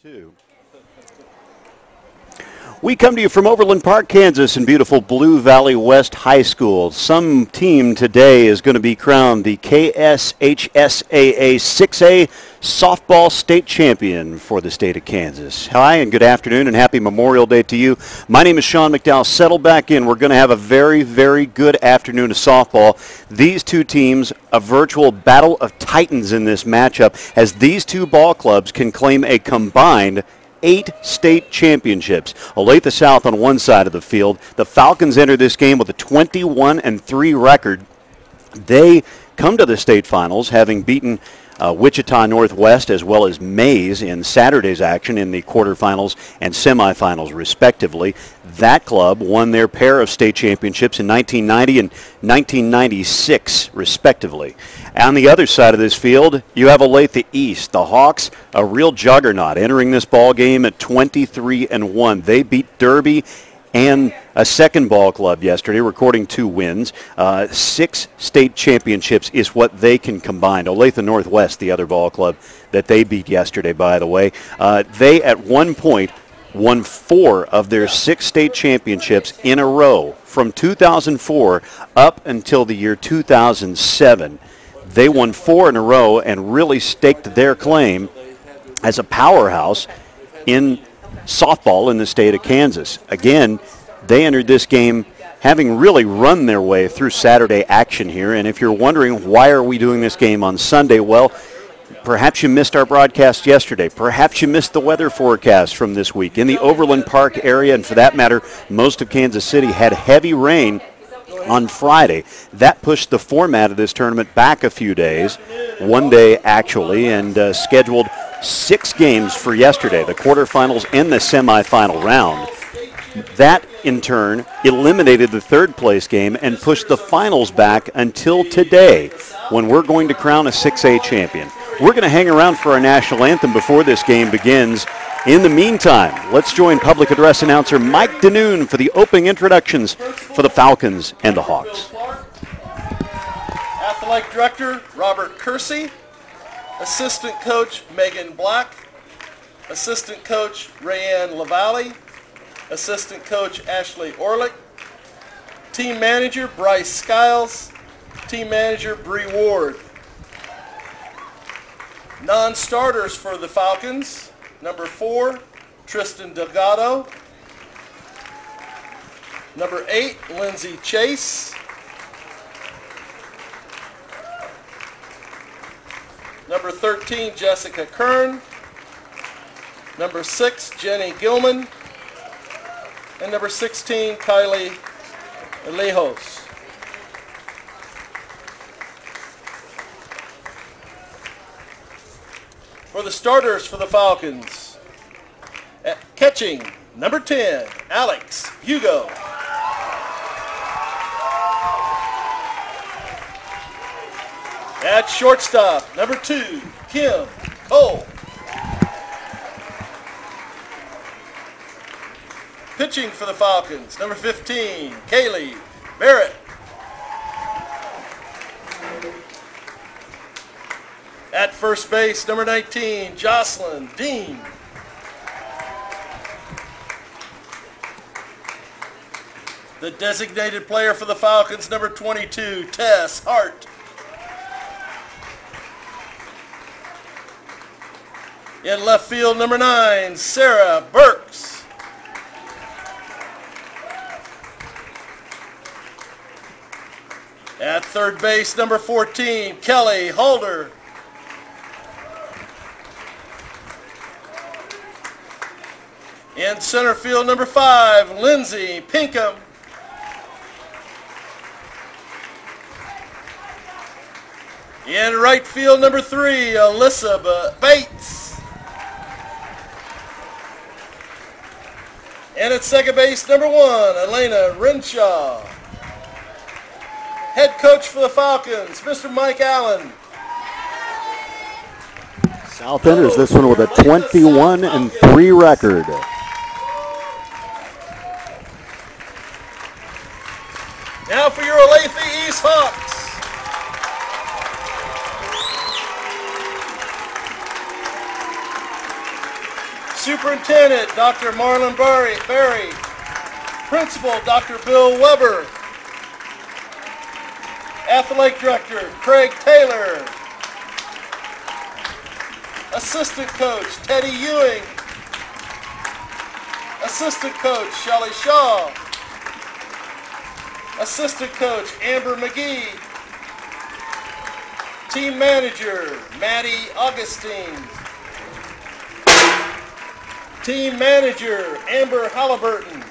2. We come to you from Overland Park, Kansas, in beautiful Blue Valley West High School. Some team today is going to be crowned the KSHSAA 6A softball state champion for the state of Kansas. Hi, and good afternoon, and happy Memorial Day to you. My name is Sean McDowell. Settle back in. We're going to have a very, very good afternoon of softball. These two teams, a virtual battle of titans in this matchup, as these two ball clubs can claim a combined 8 state championships. Olathe South on one side of the field. The Falcons enter this game with a 21-3 record. They come to the state finals having beaten Wichita Northwest as well as Maize in Saturday's action in the quarterfinals and semifinals respectively. That club won their pair of state championships in 1990 and 1996 respectively. On the other side of this field, you have Olathe East. The Hawks, a real juggernaut, entering this ball game at 23-1. They beat Derby and a second ball club yesterday, recording 2 wins. 6 state championships is what they can combine. Olathe Northwest, the other ball club that they beat yesterday, by the way. They, at one point, won 4 of their 6 state championships in a row from 2004 up until the year 2007. They won 4 in a row and really staked their claim as a powerhouse in softball in the state of Kansas. Again, they entered this game having really run their way through Saturday action here. And if you're wondering why are we doing this game on Sunday, well, perhaps you missed our broadcast yesterday. Perhaps you missed the weather forecast from this week. In the Overland Park area, and for that matter, most of Kansas City had heavy rain on Friday. That pushed the format of this tournament back a few days, one day actually, and scheduled 6 games for yesterday, the quarterfinals and the semifinal round. That, in turn, eliminated the third-place game and pushed the finals back until today, when we're going to crown a 6A champion. We're going to hang around for our national anthem before this game begins. In the meantime, let's join public address announcer Mike Danoon for the opening introductions for the Falcons and the Hawks. Athletic Director Robert Kersey, Assistant Coach Megan Black, Assistant Coach Rayanne LaValle, Assistant Coach Ashley Orlick, Team Manager Bryce Skiles, Team Manager Bree Ward. Non-starters for the Falcons, number 4, Tristan Delgado, number 8, Lindsay Chase, number 13, Jessica Kern, number 6, Jenny Gilman, and number 16, Kylie Alejos. For the starters for the Falcons, at catching, number 10, Alex Hugo. At shortstop, number 2, Kim Cole. Pitching for the Falcons, number 15, Kaylee Barrett. At first base, number 19, Jocelyn Dean. The designated player for the Falcons, number 22, Tess Hart. In left field, number 9, Sarah Burks. At third base, number 14, Kelly Halder. In center field, number 5, Lindsay Pinkham. In right field, number 3, Alyssa Bates. And at second base, number 1, Elena Renshaw. Head coach for the Falcons, Mr. Mike Allen. South enters this one with a 21-3 record. Now for your Olathe East Hawks. Superintendent, Dr. Marlon Berry. Principal, Dr. Bill Weber. Athletic Director, Craig Taylor. Assistant Coach, Teddy Ewing. Assistant Coach, Shelley Shaw. Assistant Coach, Amber McGee. Team Manager, Maddie Augustine. Team Manager, Amber Halliburton.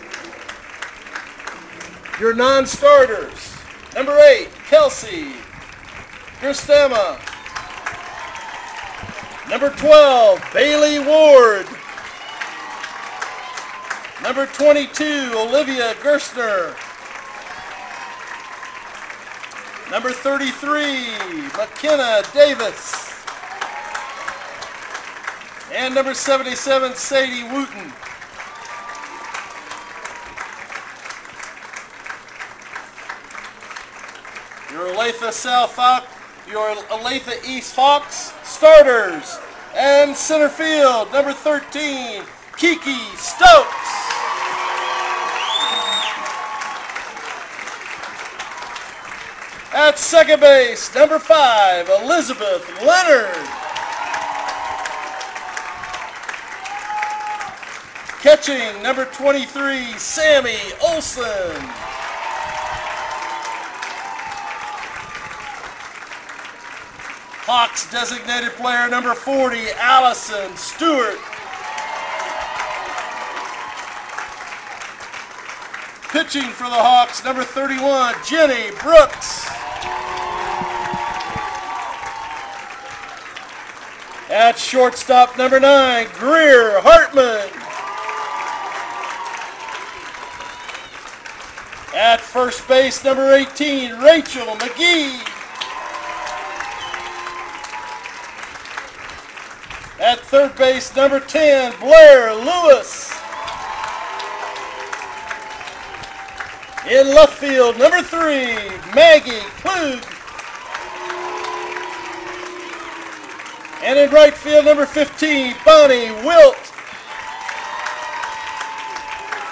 Your non-starters, number 8, Kelsey Gerstema. Number 12, Bailey Ward. Number 22, Olivia Gerstner. Number 33, McKenna Davis. And number 77, Sadie Wooten. Your Olathe East Hawks starters. And center field, number 13, Kiki Stokes. At second base, number 5, Elizabeth Leonard. Catching, number 23, Sammy Olson. Hawks designated player number 40, Allison Stewart. Pitching for the Hawks, number 31, Jenny Brooks. At shortstop, number 9, Greer Hartman. At first base, number 18, Rachel McGee. At third base, number 10, Blair Lewis. In left field, number 3, Maggie Klug. And in right field, number 15, Bonnie Wilt.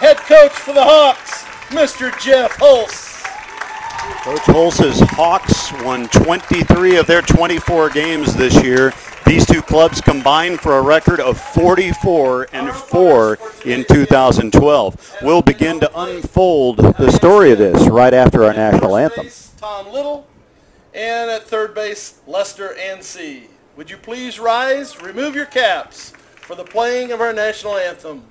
Head coach for the Hawks, Mr. Jeff Hulse. Coach Hulse's Hawks won 23 of their 24 games this year. These two clubs combined for a record of 44-4 in 2012. We'll begin to unfold the story of this right after our national anthem. Tom Little, and at third base, Lester Ansee. Would you please rise, remove your caps for the playing of our national anthem.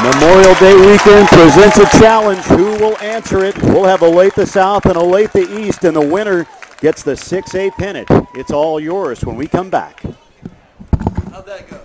Memorial Day weekend presents a challenge. Who will answer it? We'll have Olathe South and Olathe East, and the winner gets the 6A pennant. It's all yours when we come back. How'd that go?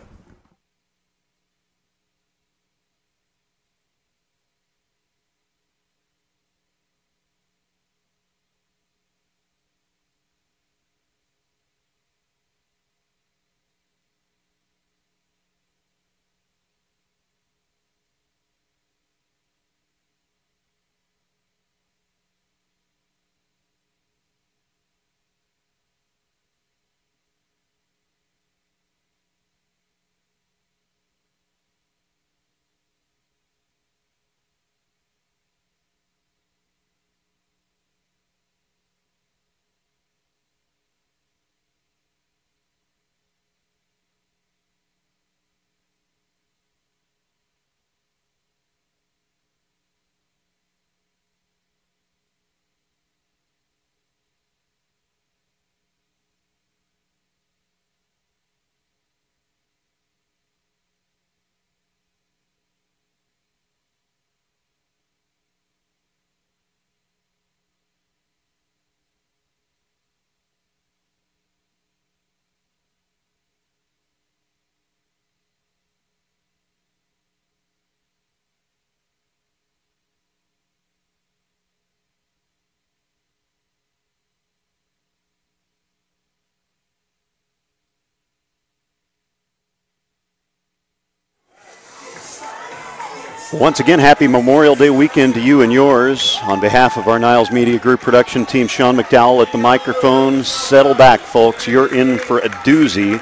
Once again, happy Memorial Day weekend to you and yours. On behalf of our Niles Media Group production team, Sean McDowell at the microphone. Settle back, folks. You're in for a doozy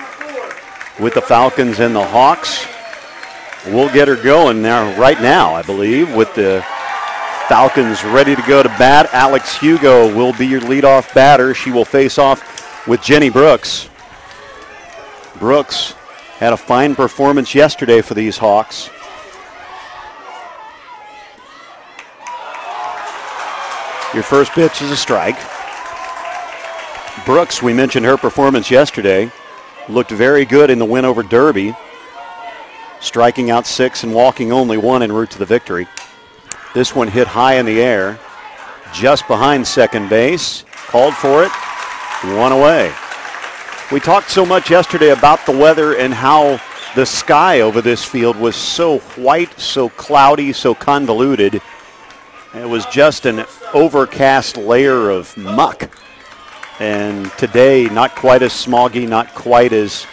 with the Falcons and the Hawks. We'll get her going now, right now, I believe, with the Falcons ready to go to bat. Alex Hugo will be your leadoff batter. She will face off with Jenny Brooks. Brooks had a fine performance yesterday for these Hawks. Your first pitch is a strike. Brooks, we mentioned her performance yesterday, looked very good in the win over Derby, striking out 6 and walking only 1 en route to the victory. This one hit high in the air, just behind second base, called for it, 1 away. We talked so much yesterday about the weather and how the sky over this field was so white, so cloudy, so convoluted. It was just an overcast layer of muck. And today, not quite as smoggy, not quite as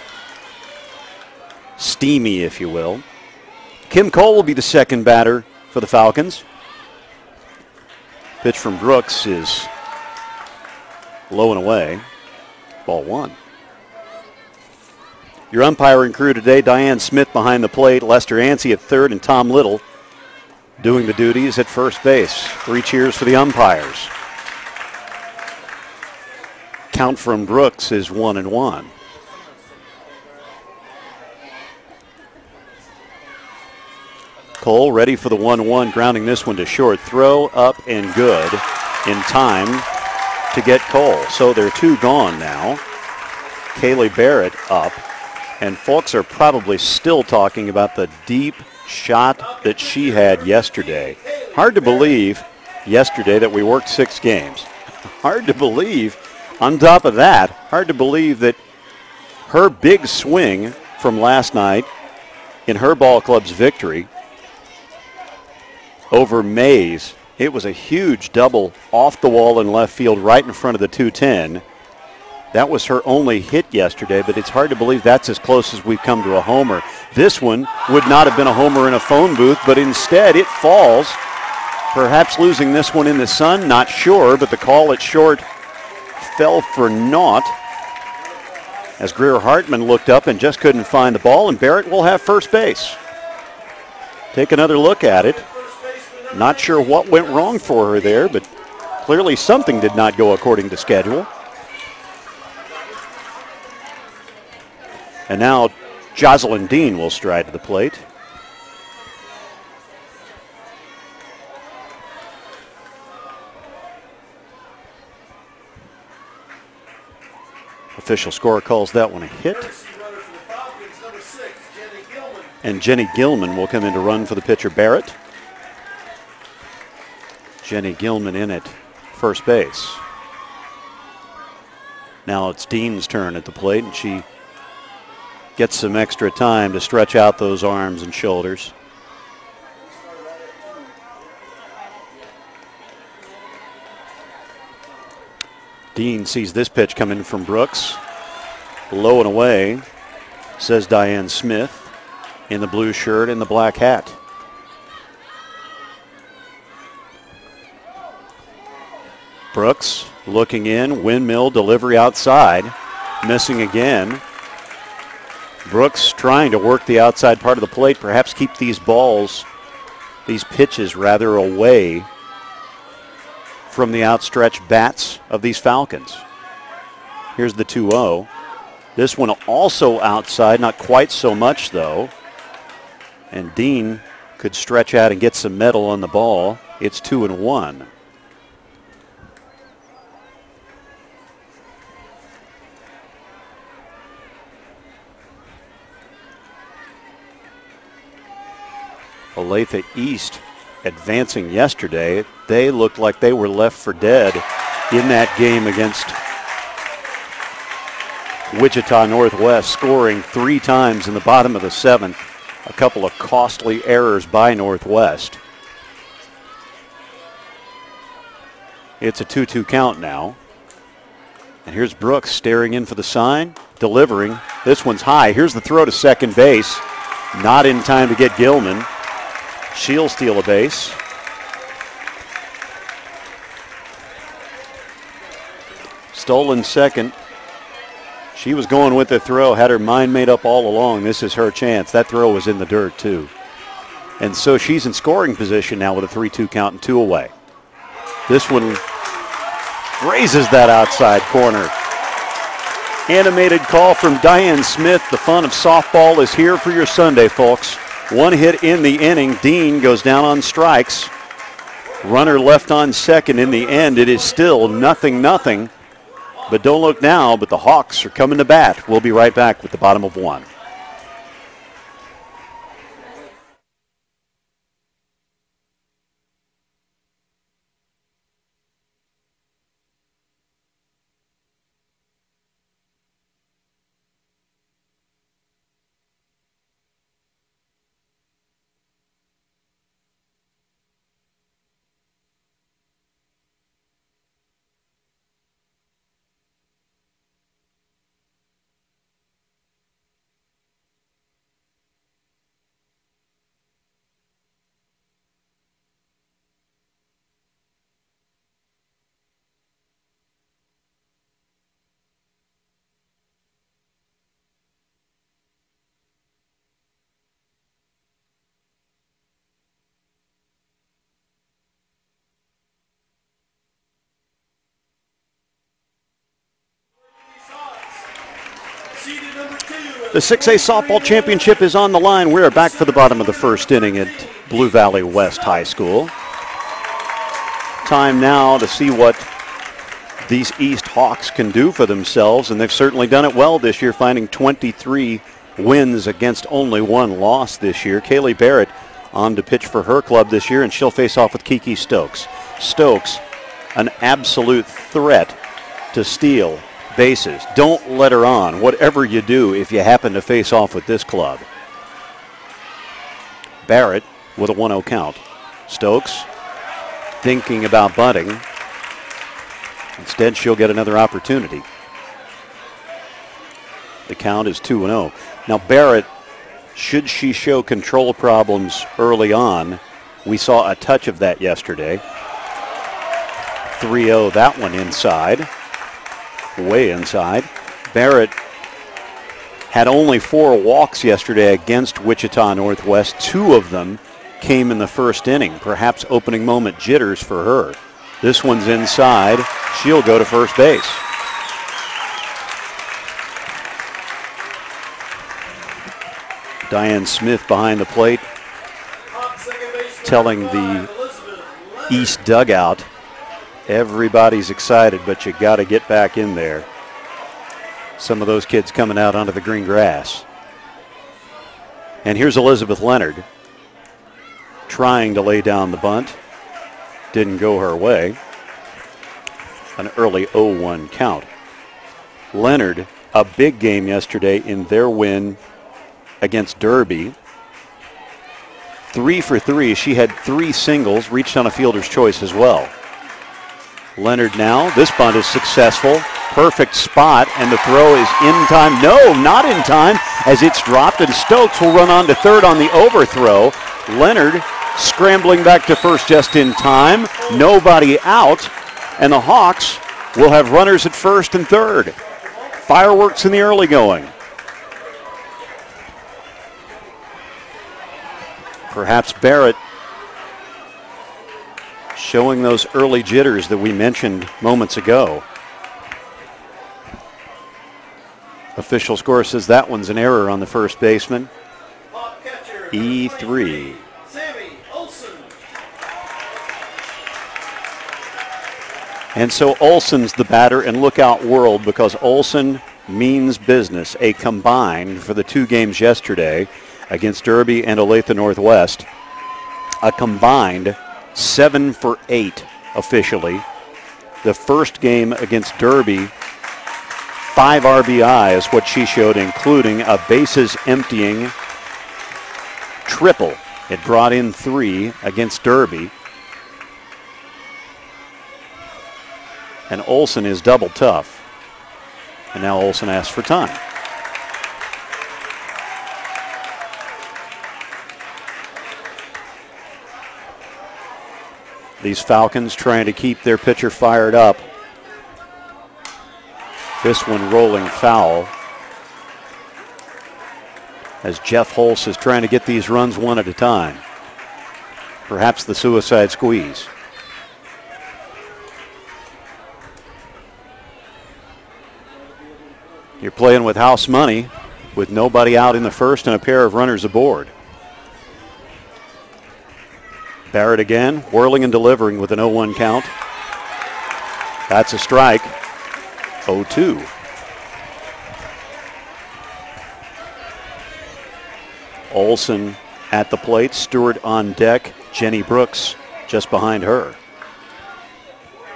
steamy, if you will. Kim Cole will be the second batter for the Falcons. Pitch from Brooks is low and away. Ball 1. Your umpiring crew today, Diane Smith behind the plate, Lester Yancey at third, and Tom Little doing the duties at first base. 3 cheers for the umpires. Count from Brooks is 1-1. Cole ready for the 1-1, grounding this one to short. Throw up and good in time to get Cole. So they're 2 gone now. Kaylee Barrett up. And folks are probably still talking about the deep shot that she had yesterday. Hard to believe yesterday that we worked 6 games. Hard to believe, on top of that, hard to believe that her big swing from last night in her ball club's victory over Mays, it was a huge double off the wall in left field right in front of the 210. That was her only hit yesterday, but it's hard to believe that's as close as we've come to a homer. This one would not have been a homer in a phone booth, but instead it falls. Perhaps losing this one in the sun, not sure, but the call at short fell for naught as Greer Hartman looked up and just couldn't find the ball, and Barrett will have first base. Take another look at it. Not sure what went wrong for her there, but clearly something did not go according to schedule. And now Jocelyn Dean will stride to the plate. Official score calls that one a hit. And Jenny Gilman will come in to run for the pitcher Barrett. Jenny Gilman in at first base. Now it's Dean's turn at the plate, and she gets some extra time to stretch out those arms and shoulders. Dean sees this pitch coming from Brooks. Low and away, says Diane Smith in the blue shirt and the black hat. Brooks looking in, windmill delivery outside, missing again. Brooks trying to work the outside part of the plate, perhaps keep these balls, these pitches rather, away from the outstretched bats of these Falcons. Here's the 2-0. This one also outside, not quite so much though. And Dean could stretch out and get some metal on the ball. It's 2-1. Olathe East advancing yesterday. They looked like they were left for dead in that game against Wichita Northwest, scoring 3 times in the bottom of the 7th. A couple of costly errors by Northwest. It's a 2-2 count now. And here's Brooks staring in for the sign, delivering. This one's high. Here's the throw to second base. Not in time to get Gilman. She'll steal a base. Stolen second. She was going with the throw, had her mind made up all along. This is her chance. That throw was in the dirt, too. And so she's in scoring position now with a 3-2 count and 2 away. This one raises that outside corner. Animated call from Diane Smith. The fun of softball is here for your Sunday, folks. One hit in the inning. Dean goes down on strikes. Runner left on second. In the end, it is still 0-0. But don't look now, but the Hawks are coming to bat. We'll be right back with the bottom of one. The 6A softball championship is on the line. We're back for the bottom of the first inning at Blue Valley West High School. Time now to see what these East Hawks can do for themselves, and they've certainly done it well this year, finding 23 wins against only one loss this year. Kaylee Barrett on to pitch for her club this year, and she'll face off with Kiki Stokes. Stokes, an absolute threat to steal bases. Don't let her on, whatever you do, if you happen to face off with this club. Barrett with a 1-0 count. Stokes thinking about bunting. Instead, she'll get another opportunity. The count is 2-0. Now, Barrett, should she show control problems early on, we saw a touch of that yesterday. 3-0, that one inside. Way inside. Barrett had only 4 walks yesterday against Wichita Northwest. 2 of them came in the first inning. Perhaps opening moment jitters for her. This one's inside. She'll go to first base. Diane Smith behind the plate, telling the East dugout, everybody's excited, but you got to get back in there. Some of those kids coming out onto the green grass. And here's Elizabeth Leonard trying to lay down the bunt. Didn't go her way. An early 0-1 count. Leonard, a big game yesterday in their win against Derby. 3 for 3. She had 3 singles, reached on a fielder's choice as well. Leonard now, this bunt is successful. Perfect spot, and the throw is in time. No, not in time, as it's dropped, and Stokes will run on to third on the overthrow. Leonard scrambling back to first just in time. Nobody out, and the Hawks will have runners at first and third. Fireworks in the early going. Perhaps Barrett showing those early jitters that we mentioned moments ago. Official score says that one's an error on the first baseman. E3. And so Olson's the batter, and look out world, because Olson means business. A combined for the 2 games yesterday against Derby and Olathe Northwest. A combined 7 for 8 officially. The first game against Derby, 5 RBI is what she showed, including a bases emptying triple. It brought in 3 against Derby. And Olson is double tough. And now Olson asks for time. These Falcons trying to keep their pitcher fired up. This one rolling foul, as Jeff Holtz is trying to get these runs one at a time. Perhaps the suicide squeeze. You're playing with house money with nobody out in the first and a pair of runners aboard. Barrett again, whirling and delivering with an 0-1 count. That's a strike. 0-2. Olson at the plate, Stewart on deck, Jenny Brooks just behind her.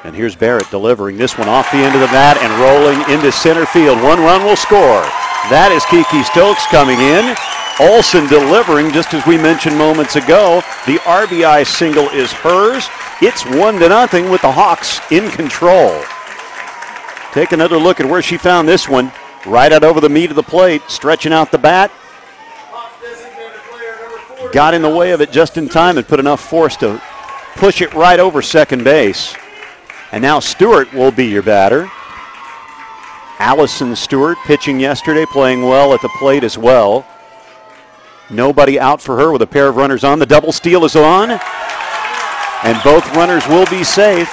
And here's Barrett delivering this one off the end of the bat and rolling into center field. One run will score. That is Kiki Stokes coming in. Olson delivering, just as we mentioned moments ago. The RBI single is hers. It's 1-0 with the Hawks in control. Take another look at where she found this one. Right out over the meat of the plate, stretching out the bat. Got in the way of it just in time and put enough force to push it right over second base. And now Stewart will be your batter. Allison Stewart pitching yesterday, playing well at the plate as well. Nobody out for her with a pair of runners on. The double steal is on. And both runners will be safe.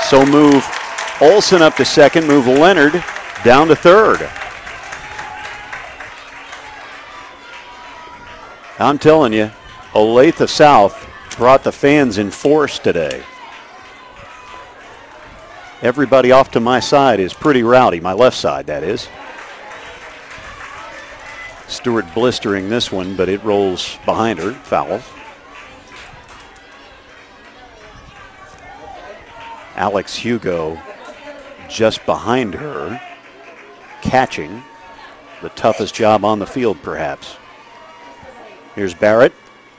So move Olson up to second, move Leonard down to third. I'm telling you, Olathe South brought the fans in force today. Everybody off to my side is pretty rowdy, my left side, that is. Stewart blistering this one, but it rolls behind her, foul. Alex Hugo just behind her, catching. The toughest job on the field, perhaps. Here's Barrett,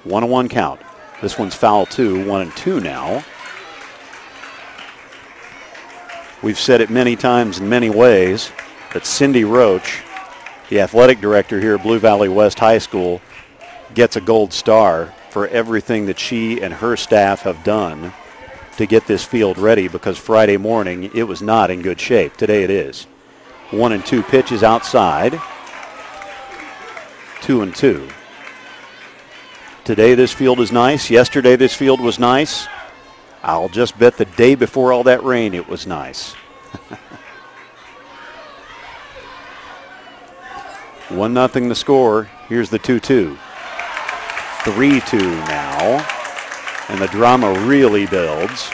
1-1 count. This one's foul too, 1-2 now. We've said it many times in many ways that Cindy Roach, the athletic director here at Blue Valley West High School, gets a gold star for everything that she and her staff have done to get this field ready, because Friday morning it was not in good shape. Today it is. 1-2 pitches outside. 2-2. Today this field is nice. Yesterday this field was nice. I'll just bet the day before all that rain it was nice. 1-0 the score. Here's the 2-2. 3-2 now. And the drama really builds.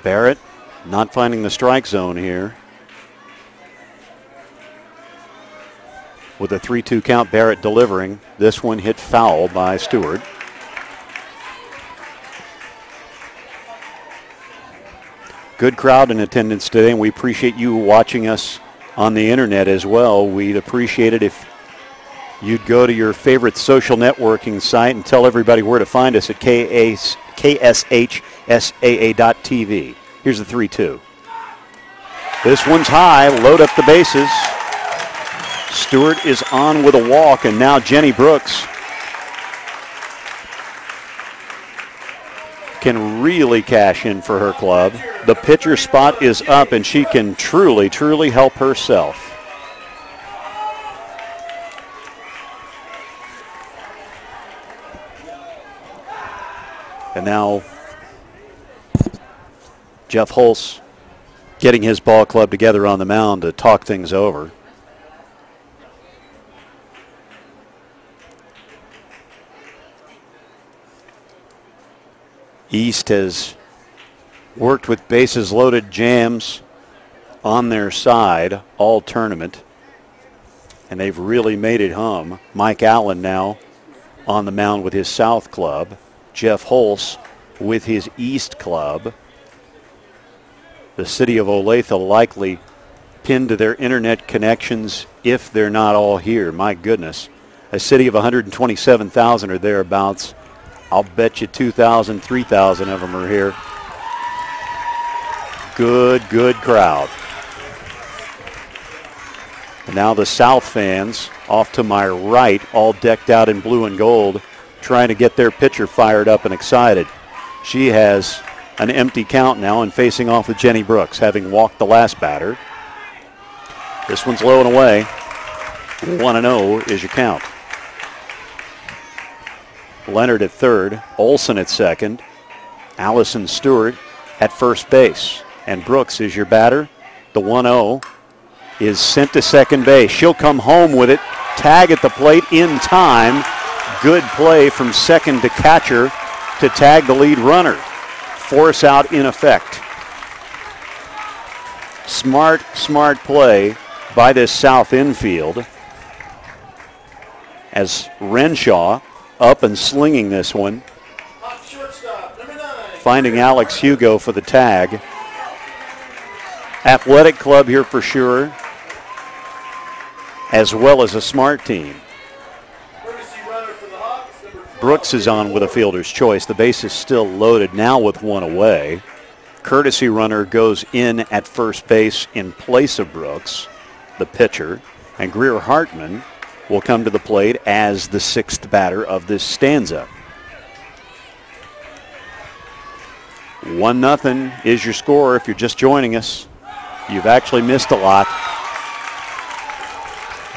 Barrett not finding the strike zone here. With a 3-2 count, Barrett delivering. This one hit foul by Stewart. Good crowd in attendance today, and we appreciate you watching us on the internet as well. We'd appreciate it if you'd go to your favorite social networking site and tell everybody where to find us at KSHSAA.tv. Here's the 3-2. This one's high. Load up the bases. Stewart is on with a walk, and now Jenny Brooks can really cash in for her club. The pitcher spot is up, and she can truly, truly help herself. And now Jeff Holtz getting his ball club together on the mound to talk things over. East has worked with bases loaded jams on their side all tournament, and they've really made it hum. Mike Allen now on the mound with his South club. Jeff Holtz with his East club. The city of Olathe likely pinned to their internet connections if they're not all here. My goodness. A city of 127,000 or thereabouts. I'll bet you 2,000, 3,000 of them are here. Good crowd. Now the South fans off to my right, all decked out in blue and gold, trying to get their pitcher fired up and excited. She has an empty count now and facing off with Jenny Brooks, having walked the last batter. This one's low and away. 1-0 is your count. Leonard at third, Olson at second, Allison Stewart at first base. And Brooks is your batter. The 1-0 is sent to second base. She'll come home with it. Tag at the plate in time. Good play from second to catcher to tag the lead runner. Force out in effect. Smart play by this south infield as Renshaw up and slinging this one. Finding Alex Hugo for the tag. Athletic club here for sure, as well as a smart team. Brooks is on with a fielder's choice. The base is still loaded now with one away. Courtesy runner goes in at first base in place of Brooks, the pitcher, and Greer Hartman will come to the plate as the sixth batter of this stanza. 1-0 is your score if you're just joining us. You've actually missed a lot.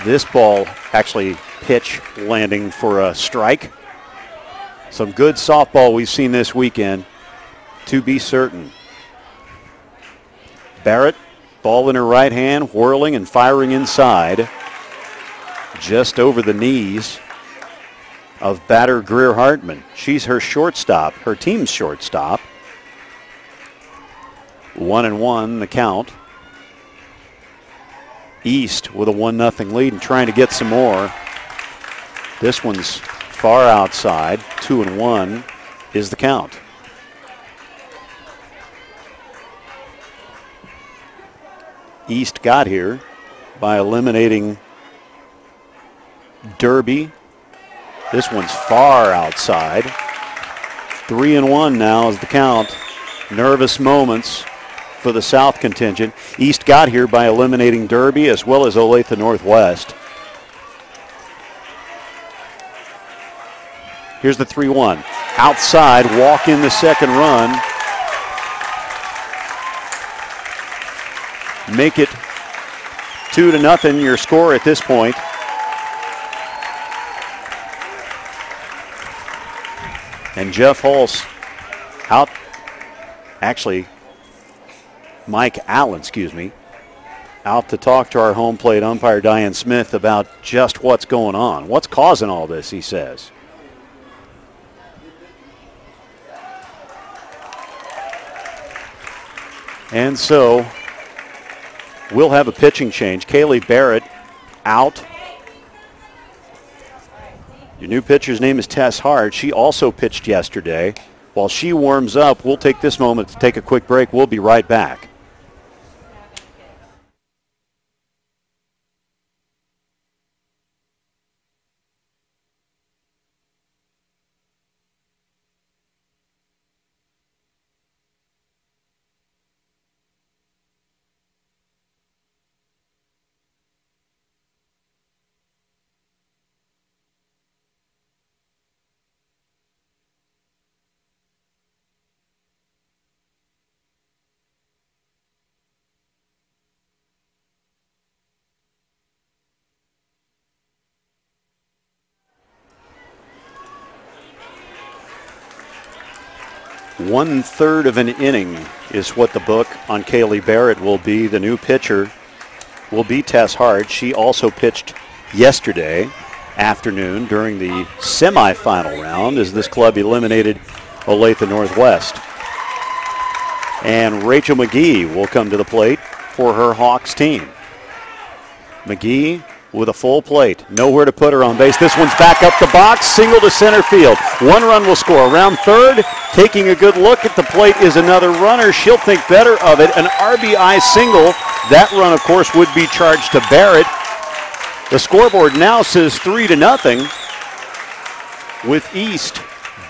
This ball actually pitch landing for a strike. Some good softball we've seen this weekend, to be certain. Barrett, ball in her right hand, whirling and firing inside. Just over the knees of batter Greer Hartman. She's her shortstop, her team's shortstop. 1-1 the count. East with a 1-0 lead and trying to get some more. This one's far outside. 2-1 is the count. East got here by eliminating Derby. This one's far outside. 3-1 now is the count. Nervous moments for the South contingent. East got here by eliminating Derby as well as Olathe Northwest. Here's the 3-1. Outside, walk in the second run. Make it 2-0 your score at this point. And Jeff Hulse out, actually, Mike Allen, out to talk to our home plate umpire, Diane Smith, about just what's going on. What's causing all this, he says. And so we'll have a pitching change. Kaylee Barrett out. Your new pitcher's name is Tess Hart. She also pitched yesterday. While she warms up, we'll take this moment to take a quick break. We'll be right back. One-third of an inning is what the book on Kaylee Barrett will be. The new pitcher will be Tess Hart. She also pitched yesterday afternoon during the semifinal round as this club eliminated Olathe Northwest. And Rachel McGee will come to the plate for her Hawks team. McGee with a full plate. Nowhere to put her on base. This one's back up the box. Single to center field. One run will score. Around third, taking a good look at the plate is another runner. She'll think better of it. An RBI single. That run, of course, would be charged to Barrett. The scoreboard now says 3-0 with East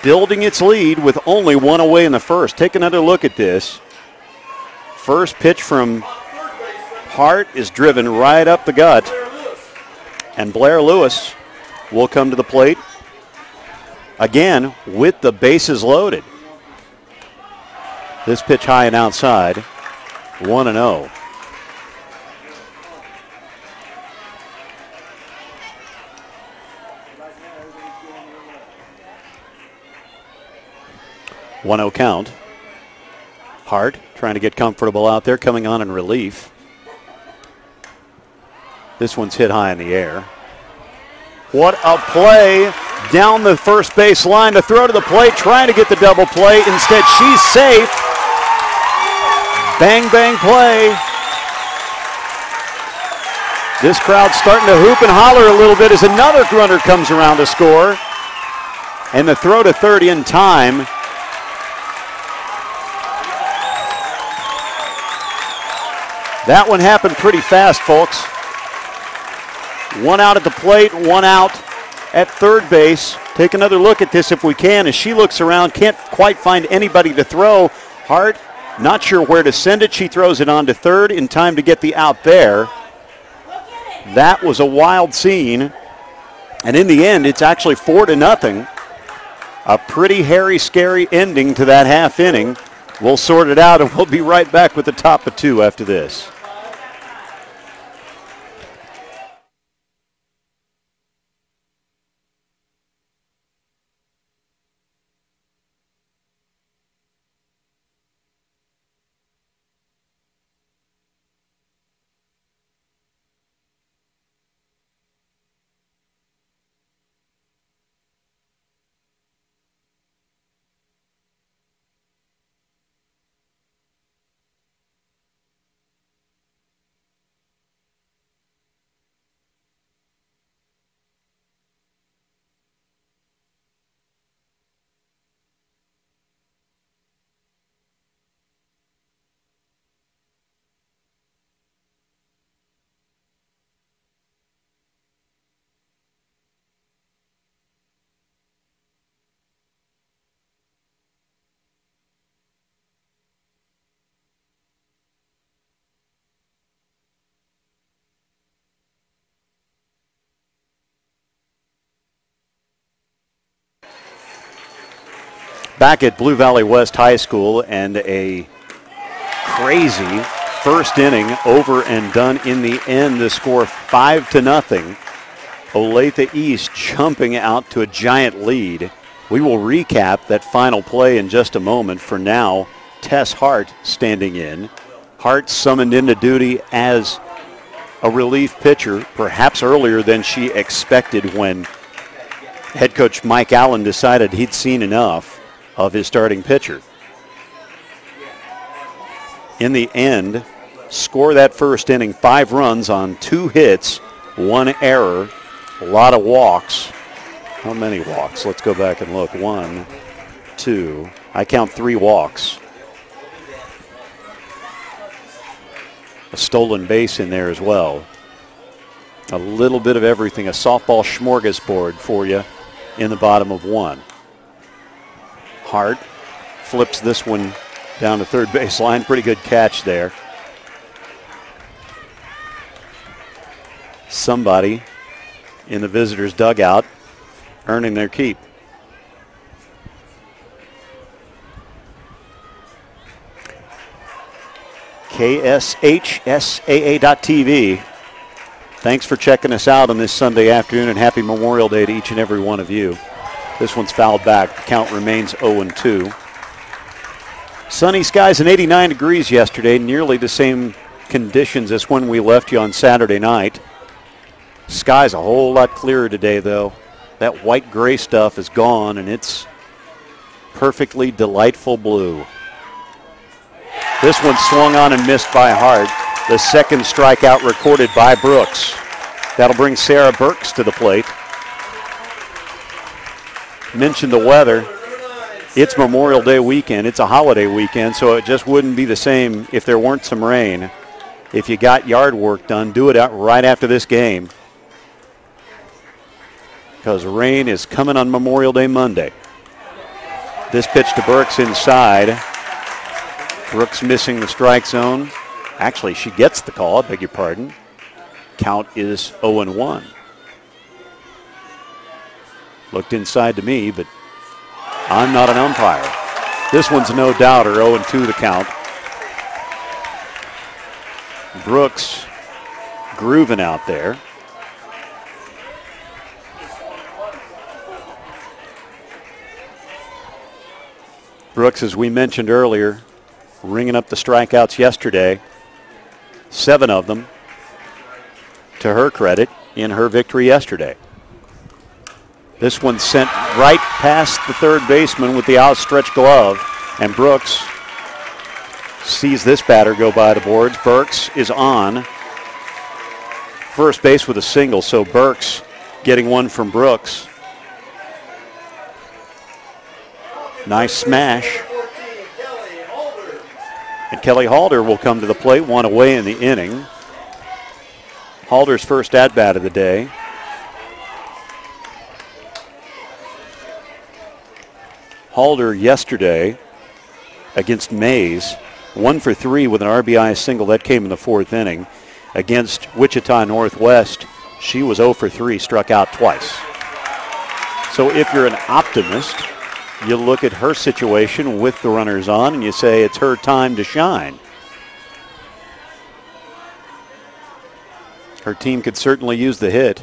building its lead with only one away in the first. Take another look at this. First pitch from Hart is driven right up the gut. And Blair Lewis will come to the plate again with the bases loaded. This pitch high and outside, 1-0. One-0 count. Hart trying to get comfortable out there, coming on in relief. This one's hit high in the air. What a play down the first base line to throw to the plate, trying to get the double play. Instead, she's safe. Bang, bang play. This crowd's starting to hoop and holler a little bit as another runner comes around to score. And the throw to third in time. That one happened pretty fast, folks. One out at the plate, one out at third base. Take another look at this if we can. As she looks around, can't quite find anybody to throw. Hart, not sure where to send it. She throws it on to third in time to get the out there. That was a wild scene. And in the end, it's actually 4-0. A pretty hairy, scary ending to that half inning. We'll sort it out, and we'll be right back with the top of two after this. Back at Blue Valley West High School, and a crazy first inning, over and done in the end. The score 5-0. Olathe East jumping out to a giant lead. We will recap that final play in just a moment. For now, Tess Hart standing in. Hart summoned into duty as a relief pitcher, perhaps earlier than she expected when head coach Mike Allen decided he'd seen enough of his starting pitcher. In the end, score that first inning, 5 runs on 2 hits, 1 error, a lot of walks. How many walks? Let's go back and look. 1, 2, I count 3 walks. A stolen base in there as well. A little bit of everything, a softball smorgasbord for you in the bottom of 1. Hart flips this one down to third base line. Pretty good catch there. Somebody in the visitors' dugout earning their keep. KSHSAA.TV. Thanks for checking us out on this Sunday afternoon, and happy Memorial Day to each and every one of you. This one's fouled back. The count remains 0-2. Sunny skies and 89 degrees yesterday, nearly the same conditions as when we left you on Saturday night. Sky's a whole lot clearer today, though. That white gray stuff is gone, and it's perfectly delightful blue. This one swung on and missed by Hart. The second strikeout recorded by Brooks. That'll bring Sarah Burks to the plate. Mentioned the weather. It's Memorial Day weekend. It's a holiday weekend, so it just wouldn't be the same if there weren't some rain. If you got yard work done, do it out right after this game, because rain is coming on Memorial Day Monday. This pitch to Burks inside. Brooks missing the strike zone. Actually, she gets the call. I beg your pardon. Count is 0-1. Looked inside to me, but I'm not an umpire. This one's no doubter, 0-2 the count. Brooks grooving out there. Brooks, as we mentioned earlier, ringing up the strikeouts yesterday. 7 of them, to her credit, in her victory yesterday. This one sent right past the third baseman with the outstretched glove, and Brooks sees this batter go by the boards. Burks is on first base with a single, so Burks getting one from Brooks. Nice smash. And Kelly Halder will come to the plate, one away in the inning. Halder's first at-bat of the day. Halder yesterday against Mays, 1 for 3 with an RBI single. That came in the 4th inning. Against Wichita Northwest, she was 0 for 3, struck out twice. So if you're an optimist, you look at her situation with the runners on and you say it's her time to shine. Her team could certainly use the hit.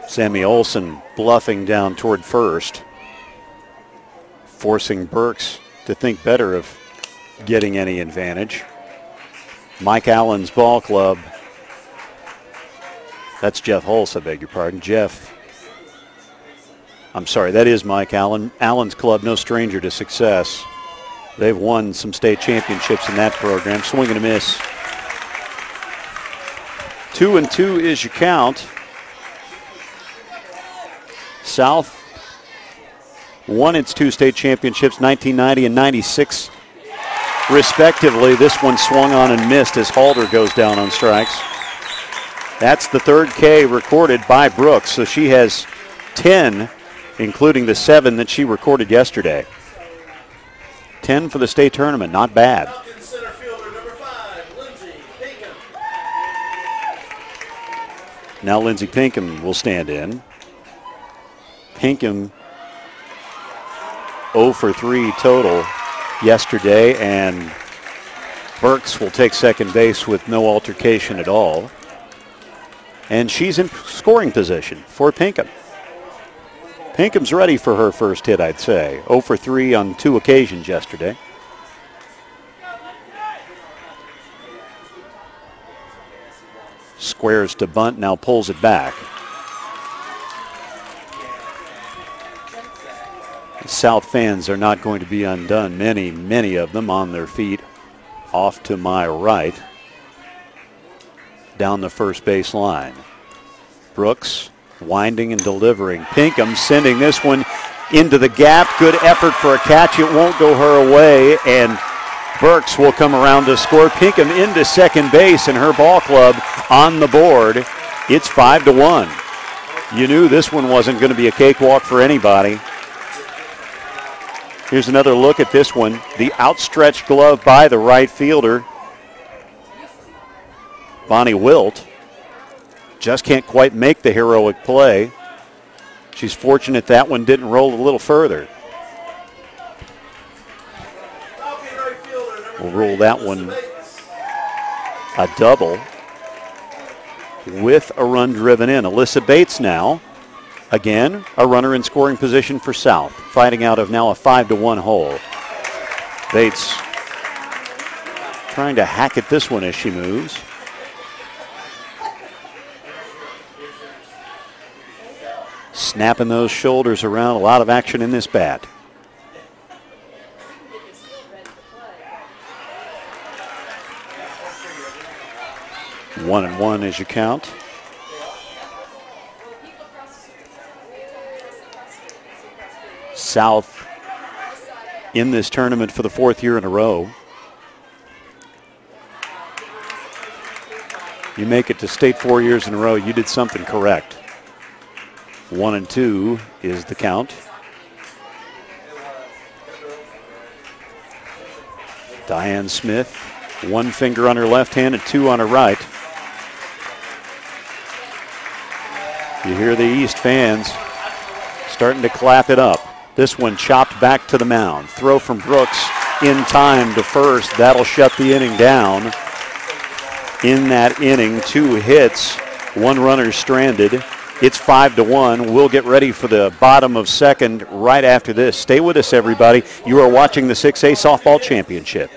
Sammy Olson bluffing down toward first, forcing Burks to think better of getting any advantage. Mike Allen's ball club. That's Jeff Hulse, I beg your pardon. I'm sorry, that is Mike Allen. Allen's club, no stranger to success. They've won some state championships in that program. Swing and a miss. 2-2 is your count. South won its 2 state championships, 1990 and 96, respectively. This one swung on and missed as Halder goes down on strikes. That's the 3rd K recorded by Brooks, so she has 10, including the 7 that she recorded yesterday. 10 for the state tournament, not bad. Now Lindsey Pinkham will stand in. Pinkham 0 for 3 total yesterday, and Burks will take second base with no altercation at all. And she's in scoring position for Pinkham. Pinkham's ready for her first hit, I'd say. 0 for 3 on 2 occasions yesterday. Squares to bunt, now pulls it back. South fans are not going to be undone. Many of them on their feet. Off to my right. Down the first base line. Brooks winding and delivering. Pinkham sending this one into the gap. Good effort for a catch. It won't go her away, and Burks will come around to score. Pinkham into second base, and her ball club on the board. It's 5-1. You knew this one wasn't going to be a cakewalk for anybody. Here's another look at this one. The outstretched glove by the right fielder, Bonnie Wilt. Just can't quite make the heroic play. She's fortunate that one didn't roll a little further. We'll roll that one a double with a run driven in. Alyssa Bates now, again, a runner in scoring position for South, fighting out of now a 5-1 hole. Bates trying to hack at this one as she moves. Snapping those shoulders around. A lot of action in this bat. One and one as you count. South in this tournament for the 4th year in a row. You make it to state 4 years in a row, you did something correct. 1-2 is the count. Diane Smith, one finger on her left hand and 2 on her right. You hear the East fans starting to clap it up. This one chopped back to the mound. Throw from Brooks in time to first. That'll shut the inning down. In that inning, 2 hits, 1 runner stranded. It's 5-1. We'll get ready for the bottom of second right after this. Stay with us, everybody. You are watching the 6A Softball Championship.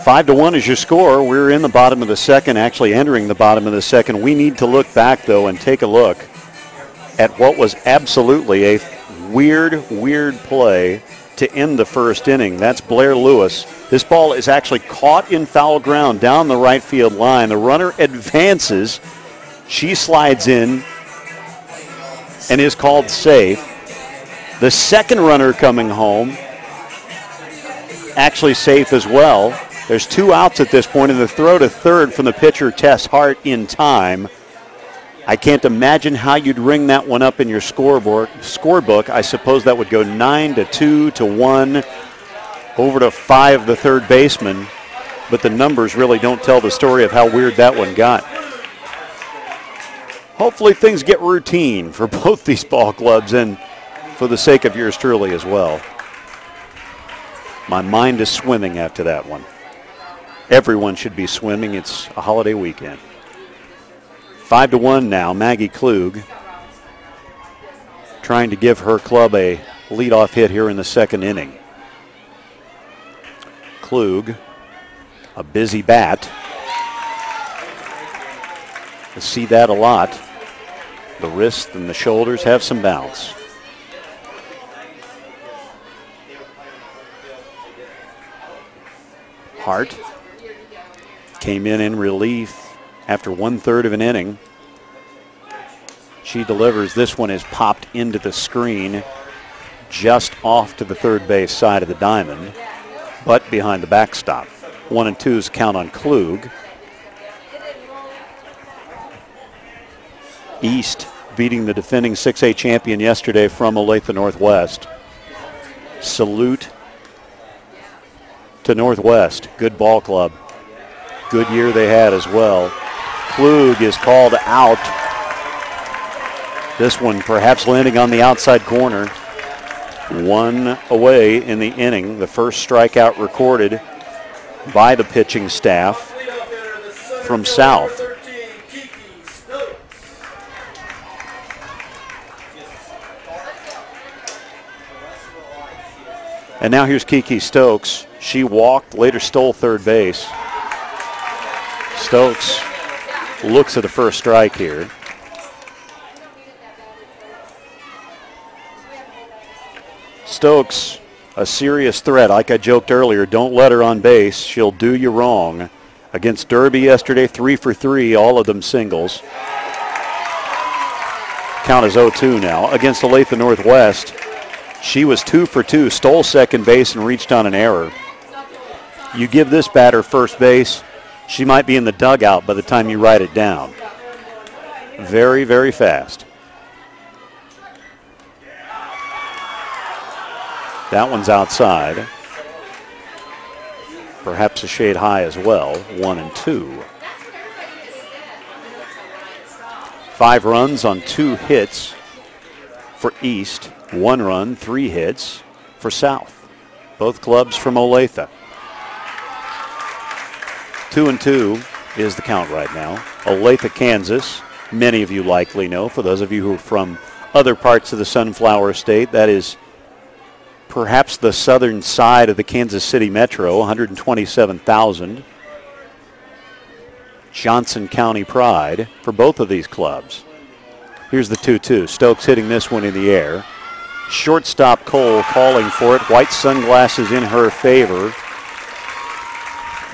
Five to 1 is your score. We're in the bottom of the second, actually entering the bottom of the second. We need to look back, though, and take a look at what was absolutely a weird play to end the first inning. That's Blair Lewis. This ball is actually caught in foul ground down the right field line. The runner advances. She slides in and is called safe. The second runner coming home, actually safe as well. There's 2 outs at this point, and the throw to third from the pitcher, Tess Hart, in time. I can't imagine how you'd ring that one up in your scorebook. I suppose that would go 9-2 to 1 over to 5, the third baseman. But the numbers really don't tell the story of how weird that one got. Hopefully things get routine for both these ball clubs and for the sake of yours truly as well. My mind is swimming after that one. Everyone should be swimming. It's a holiday weekend. 5-1 now. Maggie Klug trying to give her club a leadoff hit here in the second inning. Klug, a busy bat. You see that a lot. The wrist and the shoulders have some bounce. Hart came in relief after 1/3 of an inning. She delivers. This one is popped into the screen just off to the third base side of the diamond, but behind the backstop. 1-2's count on Klug. East beating the defending 6A champion yesterday from Olathe Northwest. Salute to Northwest. Good ball club. Good year they had as well. Klug is called out. This one perhaps landing on the outside corner. 1 away in the inning. The first strikeout recorded by the pitching staff from South. And now here's Kiki Stokes. She walked, later stole third base. Stokes looks at the first strike here. Stokes, a serious threat. Like I joked earlier, don't let her on base. She'll do you wrong. Against Derby yesterday, 3 for 3, all of them singles. Count is 0-2 now. Against Olathe Northwest, she was 2 for 2, stole second base and reached on an error. You give this batter first base, she might be in the dugout by the time you write it down. Very, very fast. That one's outside. Perhaps a shade high as well. 1-2. 5 runs on 2 hits for East. 1 run, 3 hits for South. Both clubs from Olathe. 2-2 is the count right now. Olathe, Kansas. Many of you likely know. For those of you who are from other parts of the Sunflower State, that is perhaps the southern side of the Kansas City Metro, 127,000. Johnson County pride for both of these clubs. Here's the 2-2. Stokes hitting this one in the air. Shortstop Cole calling for it. White sunglasses in her favor.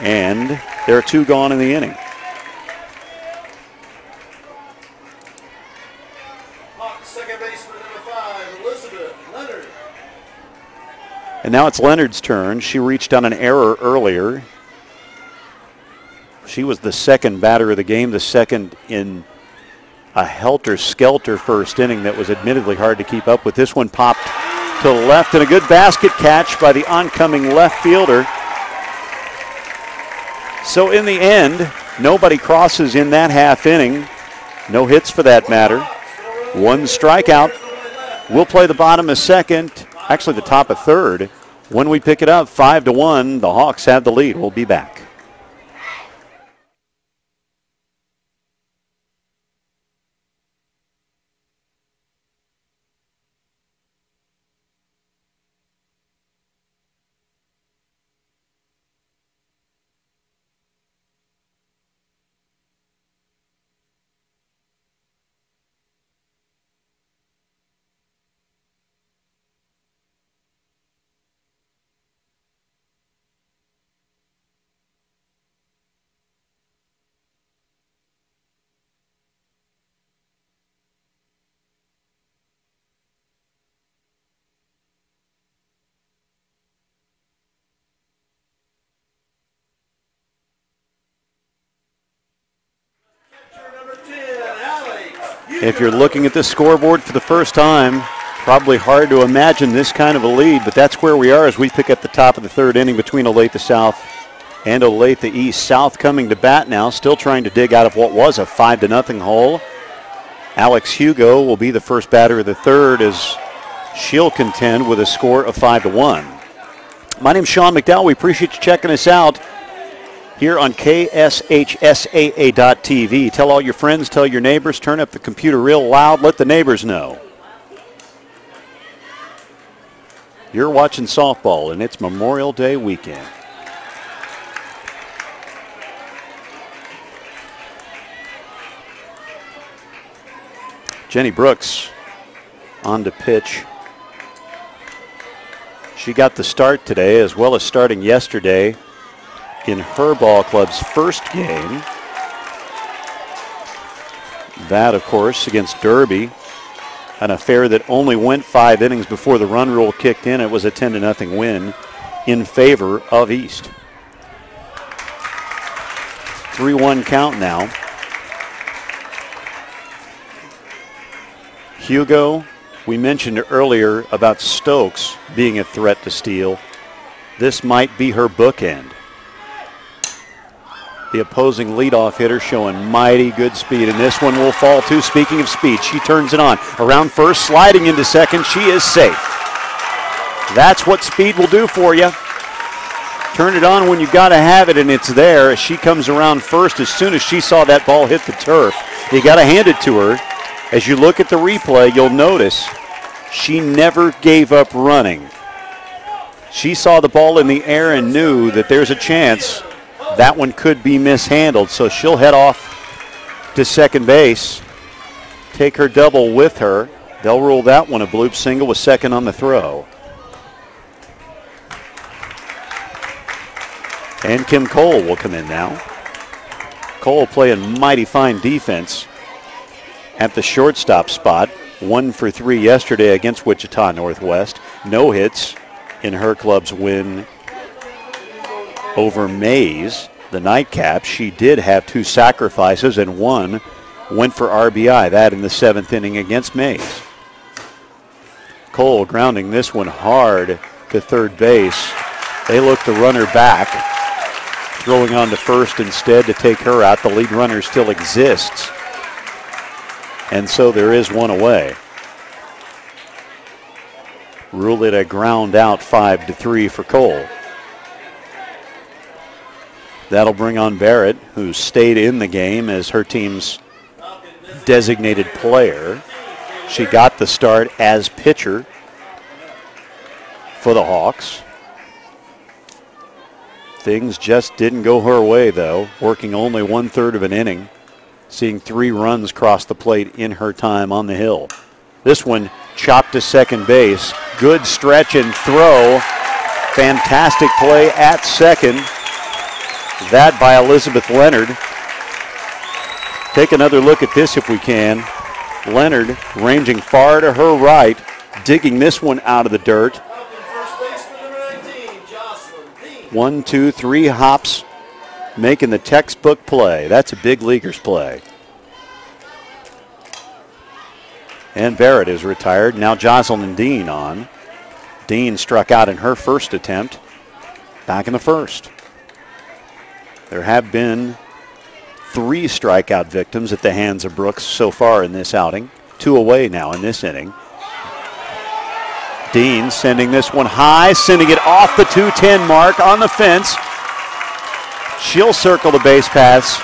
And there are 2 gone in the inning. Second baseman, number 5, Elizabeth Leonard. And now it's Leonard's turn. She reached on an error earlier. She was the second batter of the game, the second in a helter-skelter first inning that was admittedly hard to keep up with. This one popped to the left, and a good basket catch by the oncoming left fielder. So in the end, nobody crosses in that half inning. No hits for that matter. One strikeout. We'll play the bottom of second, actually the top of third. When we pick it up, 5-1, the Hawks have the lead. We'll be back. If you're looking at the scoreboard for the first time, probably hard to imagine this kind of a lead, but that's where we are as we pick up the top of the third inning between Olathe South and Olathe East. South coming to bat now, still trying to dig out of what was a 5-0 hole. Alex Hugo will be the first batter of the third as she'll contend with a score of 5-1. My name's Sean McDowell. We appreciate you checking us out here on KSHSAA.tv. Tell all your friends, tell your neighbors, turn up the computer real loud, let the neighbors know. You're watching softball, and it's Memorial Day weekend. Jenny Brooks on to pitch. She got the start today as well as starting yesterday in her ball club's first game. That, of course, against Derby. An affair that only went 5 innings before the run rule kicked in. It was a 10-0 win in favor of East. 3-1 count now. Hugo, we mentioned earlier about Stokes being a threat to steal. This might be her bookend. The opposing leadoff hitter showing mighty good speed, and this one will fall too. Speaking of speed, she turns it on. Around first, sliding into second, she is safe. That's what speed will do for you. Turn it on when you got to have it, and it's there. She comes around first as soon as she saw that ball hit the turf. You got to hand it to her. As you look at the replay, you'll notice she never gave up running. She saw the ball in the air and knew that there's a chance that one could be mishandled, so she'll head off to second base, take her double with her. They'll rule that one a bloop single with second on the throw. And Kim Cole will come in now. Cole playing mighty fine defense at the shortstop spot. 1 for 3 yesterday against Wichita Northwest. No hits in her club's win over Mays, the nightcap. She did have 2 sacrifices, and one went for RBI, that in the 7th inning against Mays. Cole grounding this one hard to third base. They look the runner back, throwing on to first instead to take her out. The lead runner still exists, and so there is one away. Rule it a ground out, 5-3 for Cole. That'll bring on Barrett, who stayed in the game as her team's designated player. She got the start as pitcher for the Hawks. Things just didn't go her way, though, working only 1/3 of an inning, seeing 3 runs cross the plate in her time on the hill. This one chopped to second base. Good stretch and throw. Fantastic play at second. That by Elizabeth Leonard. Take another look at this if we can. Leonard ranging far to her right, digging this one out of the dirt. 1, 2, 3 hops, making the textbook play. That's a big leaguer's play. And Barrett is retired. Now Jocelyn Dean on. Dean struck out in her first attempt back in the first. There have been 3 strikeout victims at the hands of Brooks so far in this outing. 2 away now in this inning. Dean sending this one high, sending it off the 210 mark on the fence. She'll circle the base paths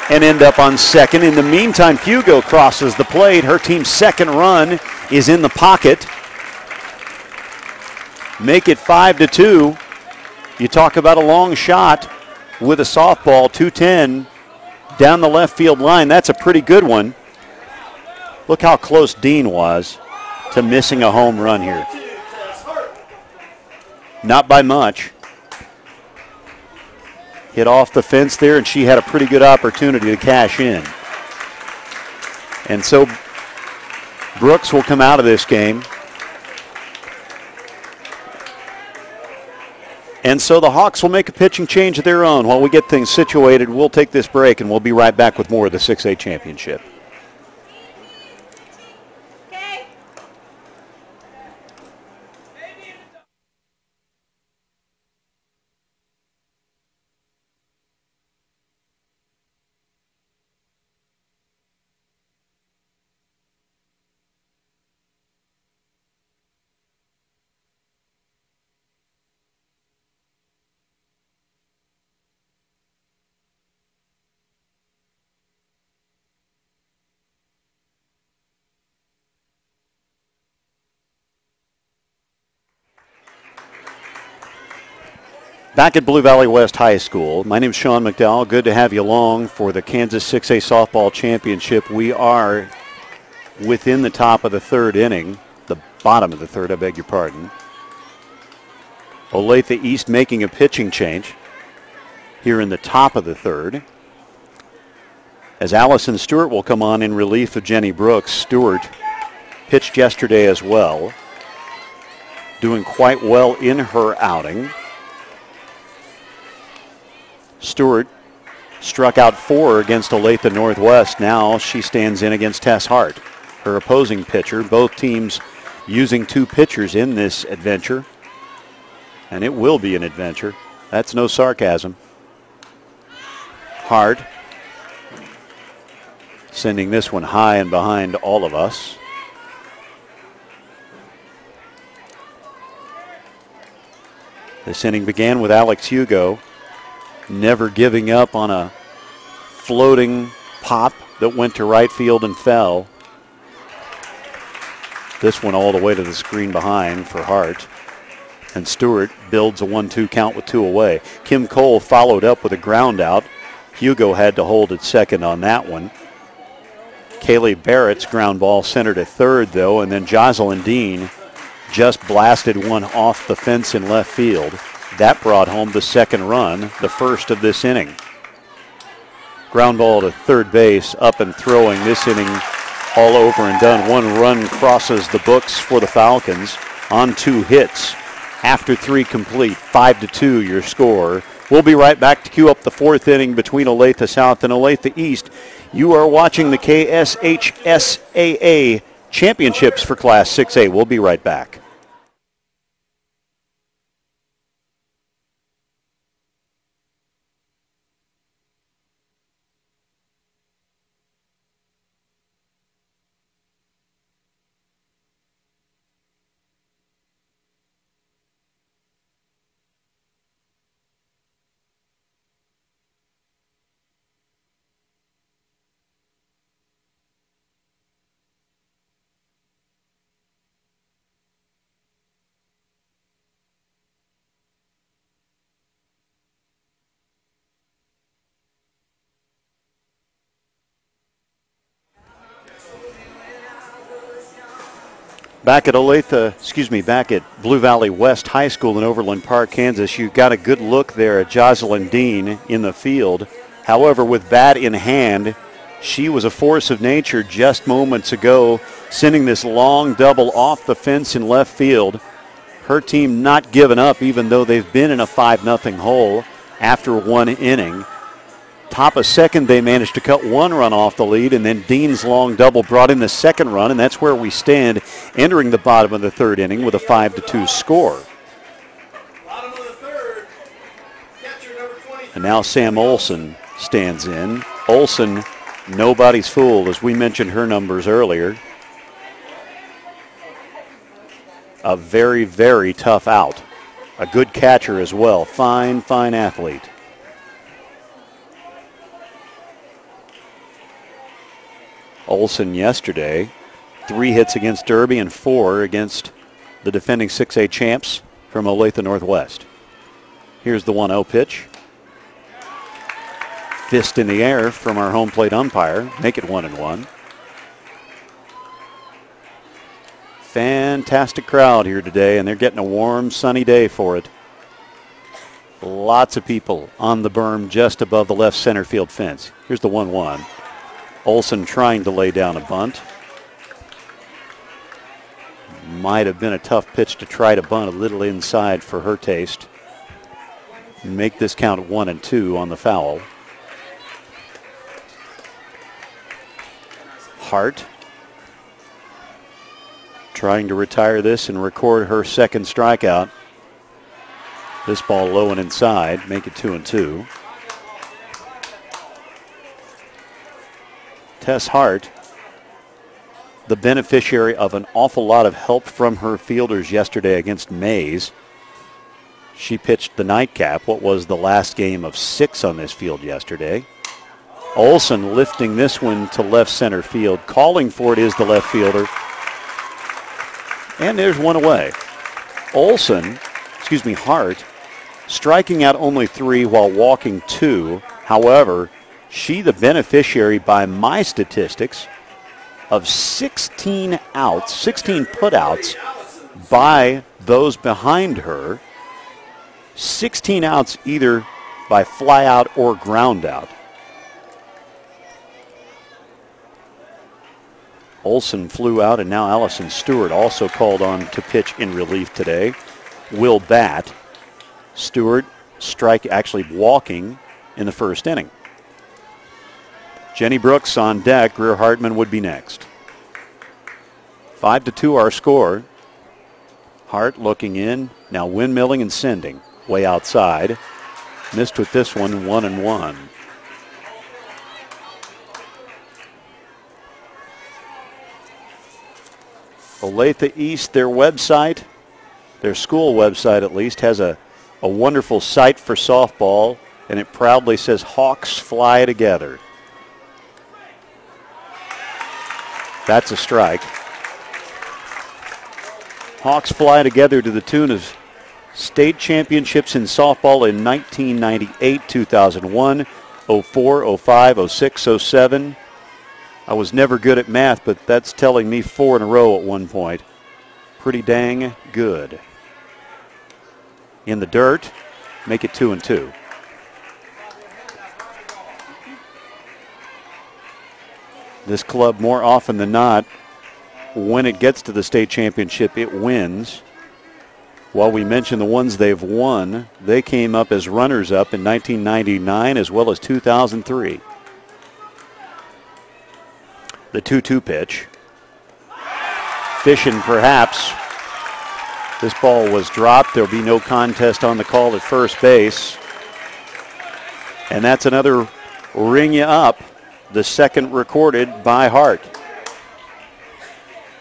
and end up on second. In the meantime, Hugo crosses the plate. Her team's second run is in the pocket. Make it 5-2. You talk about a long shot with a softball, 210 down the left field line. That's a pretty good one. Look how close Dean was to missing a home run here. Not by much. Hit off the fence there, and she had a pretty good opportunity to cash in. And so Brooks will come out of this game. And so the Hawks will make a pitching change of their own. While we get things situated, we'll take this break, and we'll be right back with more of the 6A championship. Back at Blue Valley West High School, my name is Sean McDowell. Good to have you along for the Kansas 6A Softball Championship. We are within the top of the third inning, the bottom of the third, I beg your pardon. Olathe East making a pitching change here in the top of the third, as Allison Stewart will come on in relief of Jenny Brooks. Stewart pitched yesterday as well, doing quite well in her outing. Stewart struck out 4 against Olathe Northwest. Now she stands in against Tess Hart, her opposing pitcher. Both teams using 2 pitchers in this adventure, and it will be an adventure. That's no sarcasm. Hart sending this one high and behind all of us. This inning began with Alex Hugo never giving up on a floating pop that went to right field and fell. This one all the way to the screen behind for Hart. And Stewart builds a 1-2 count with 2 away. Kim Cole followed up with a ground out. Hugo had to hold at second on that one. Kaylee Barrett's ground ball centered at third, though, and then Jocelyn Dean just blasted one off the fence in left field. That brought home the second run, the first of this inning. Ground ball to third base, up and throwing this inning all over and done. 1 run crosses the books for the Falcons on 2 hits. After 3 complete, 5-2 your score. We'll be right back to cue up the 4th inning between Olathe South and Olathe East. You are watching the KSHSAA Championships for Class 6A. We'll be right back. Back at back at Blue Valley West High School in Overland Park, Kansas, you got a good look there at Jocelyn Dean in the field. However, with bat in hand, She was a force of nature just moments ago, sending this long double off the fence in left field. Her team not giving up, even though they've been in a 5-0 hole after one inning. Top of second, they managed to cut one run off the lead, and then Dean's long double brought in the second run, and that's where we stand entering the bottom of the third inning with a 5-2 score. Bottom of the third, catcher number 23. And now Sam Olson stands in. Olson, nobody's fool, as we mentioned her numbers earlier. A very, very tough out. A good catcher as well. Fine, fine athlete. Olson yesterday, 3 hits against Derby and 4 against the defending 6A champs from Olathe Northwest. Here's the 1-0 pitch. Fist in the air from our home plate umpire. Make it 1-1. Fantastic crowd here today, and they're getting a warm, sunny day for it. Lots of people on the berm just above the left center field fence. Here's the 1-1. Olson trying to lay down a bunt. Might have been a tough pitch to try to bunt a little inside for her taste. Make this count 1-2 on the foul. Hart trying to retire this and record her second strikeout. This ball low and inside, make it 2-2. Tess Hart, the beneficiary of an awful lot of help from her fielders yesterday against Mays. She pitched the nightcap, what was the last game of 6 on this field yesterday. Olson lifting this one to left center field. Calling for it is the left fielder. And there's one away. Hart, striking out only 3 while walking 2. However, she the beneficiary by my statistics of 16 outs, 16 putouts by those behind her. 16 outs either by fly out or ground out. Olson flew out, and now Allison Stewart also called on to pitch in relief today. Will bat. Stewart actually walking in the first inning. Jenny Brooks on deck. Greer Hartman would be next. 5-2 our score. Hart looking in. Now windmilling and sending. Way outside. Missed with this one, 1-1. Olathe East, their website, their school website at least, has a wonderful site for softball, and it proudly says Hawks fly together. That's a strike. Hawks fly together to the tune of state championships in softball in 1998, 2001, 04, 05, 06, 07. I was never good at math, but that's telling me 4 in a row at one point. Pretty dang good. In the dirt, make it 2-2. This club, more often than not, when it gets to the state championship, it wins. While we mention the ones they've won, they came up as runners-up in 1999 as well as 2003. The 2-2 pitch. Fishing perhaps. This ball was dropped. There'll be no contest on the call at first base. And that's another ring you up. The second recorded by Hart.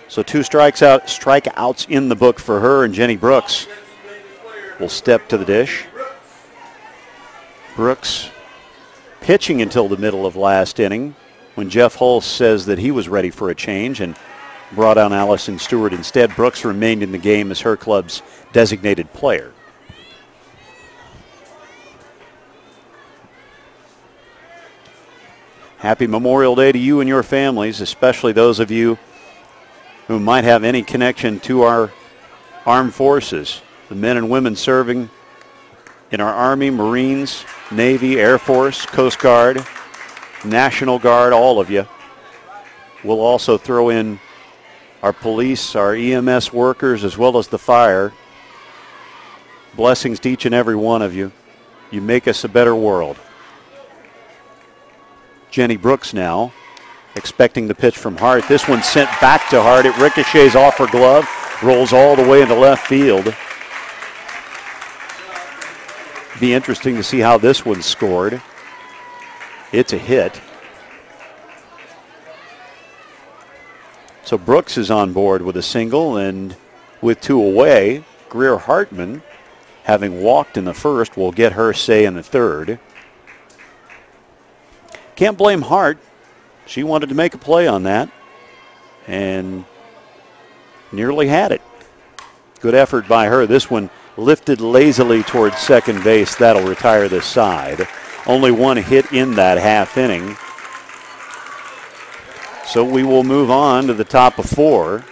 So 2 strikeouts in the book for her, and Jenny Brooks will step to the dish. Brooks pitching until the middle of last inning when Jeff Hulse says that he was ready for a change and brought on Allison Stewart instead. Brooks remained in the game as her club's designated player. Happy Memorial Day to you and your families, especially those of you who might have any connection to our armed forces, the men and women serving in our Army, Marines, Navy, Air Force, Coast Guard, National Guard, all of you. We'll also throw in our police, our EMS workers, as well as the fire. Blessings to each and every one of you. You make us a better world. Jenny Brooks now, expecting the pitch from Hart. This one sent back to Hart. It ricochets off her glove, rolls all the way into left field. Be interesting to see how this one's scored. It's a hit. So Brooks is on board with a single, and with 2 away, Greer Hartman, having walked in the first, will get her say in the third. Can't blame Hart. She wanted to make a play on that and nearly had it. Good effort by her. This one lifted lazily towards second base. That'll retire this side. Only 1 hit in that half inning. So we will move on to the top of 4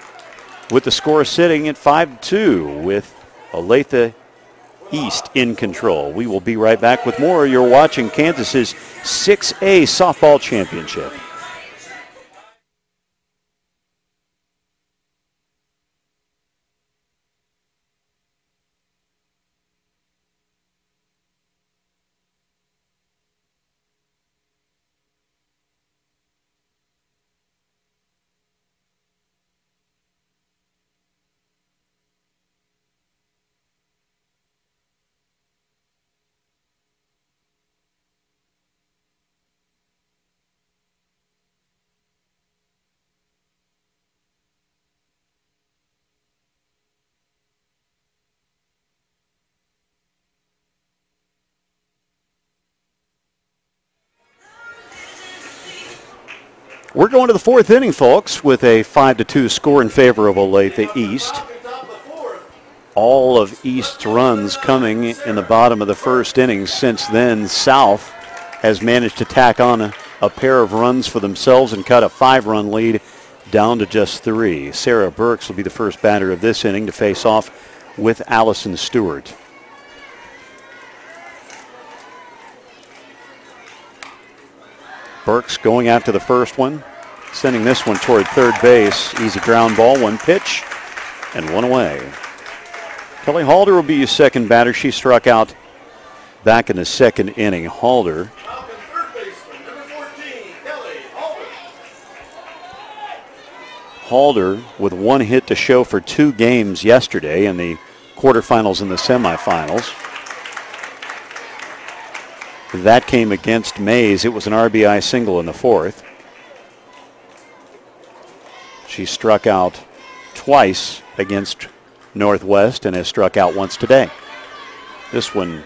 with the score sitting at 5-2 with Olathe East in control. We will be right back with more. You're watching Kansas's 6A softball championship. We're going to the 4th inning, folks, with a 5-2 score in favor of Olathe East. All of East's runs coming in the bottom of the 1st inning. Since then, South has managed to tack on a pair of runs for themselves and cut a 5-run lead down to just 3. Sarah Burks will be the first batter of this inning to face off with Allison Stewart. Burks going after the first one, sending this one toward third base. Easy ground ball, 1 pitch, and 1 away. Kelly Halder will be your second batter. She struck out back in the 2nd inning. Halder. Halder with 1 hit to show for 2 games yesterday in the quarterfinals and the semifinals. That came against Mays. It was an RBI single in the 4th. She struck out twice against Northwest and has struck out once today. This one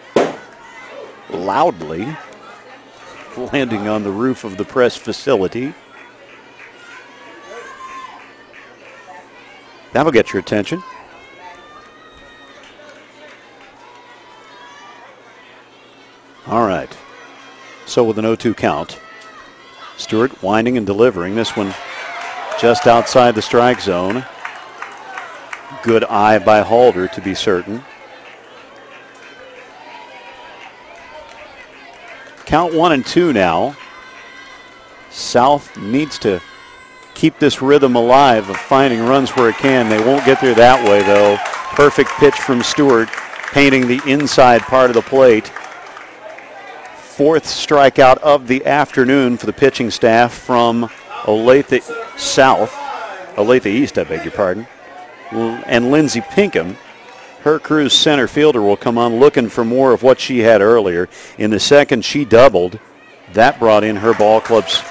loudly landing on the roof of the press facility. That'll get your attention. All right. So with an 0-2 count, Stewart winding and delivering. This one just outside the strike zone. Good eye by Halder to be certain. Count 1-2 now. South needs to keep this rhythm alive of finding runs where it can. They won't get there that way, though. Perfect pitch from Stewart, painting the inside part of the plate. 4th strikeout of the afternoon for the pitching staff from Olathe East, I beg your pardon. And Lindsey Pinkham, her crew's center fielder, will come on looking for more of what she had earlier. In the 2nd, she doubled. That brought in her ball club's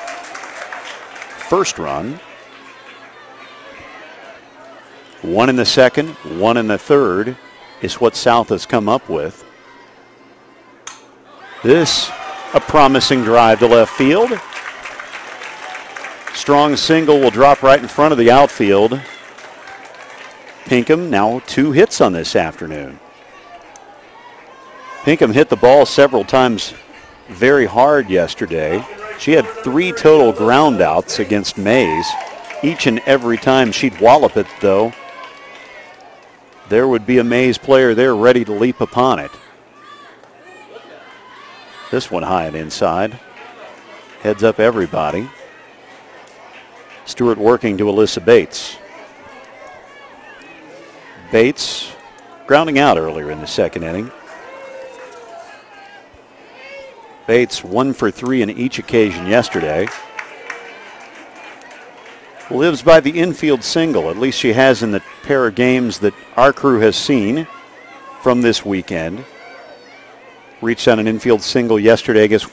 1st run. 1 in the 2nd, 1 in the 3rd is what South has come up with. This, a promising drive to left field. Strong single will drop right in front of the outfield. Pinkham now 2 hits on this afternoon. Pinkham hit the ball several times very hard yesterday. She had 3 total ground outs against Mays. Each and every time she'd wallop it, though, there would be a Mays player there ready to leap upon it. This one high and inside. Heads up everybody. Stewart working to Alyssa Bates. Bates grounding out earlier in the second inning. Bates 1 for 3 in each occasion yesterday. Lives by the infield single, at least she has in the pair of games that our crew has seen from this weekend. Reached on an infield single yesterday against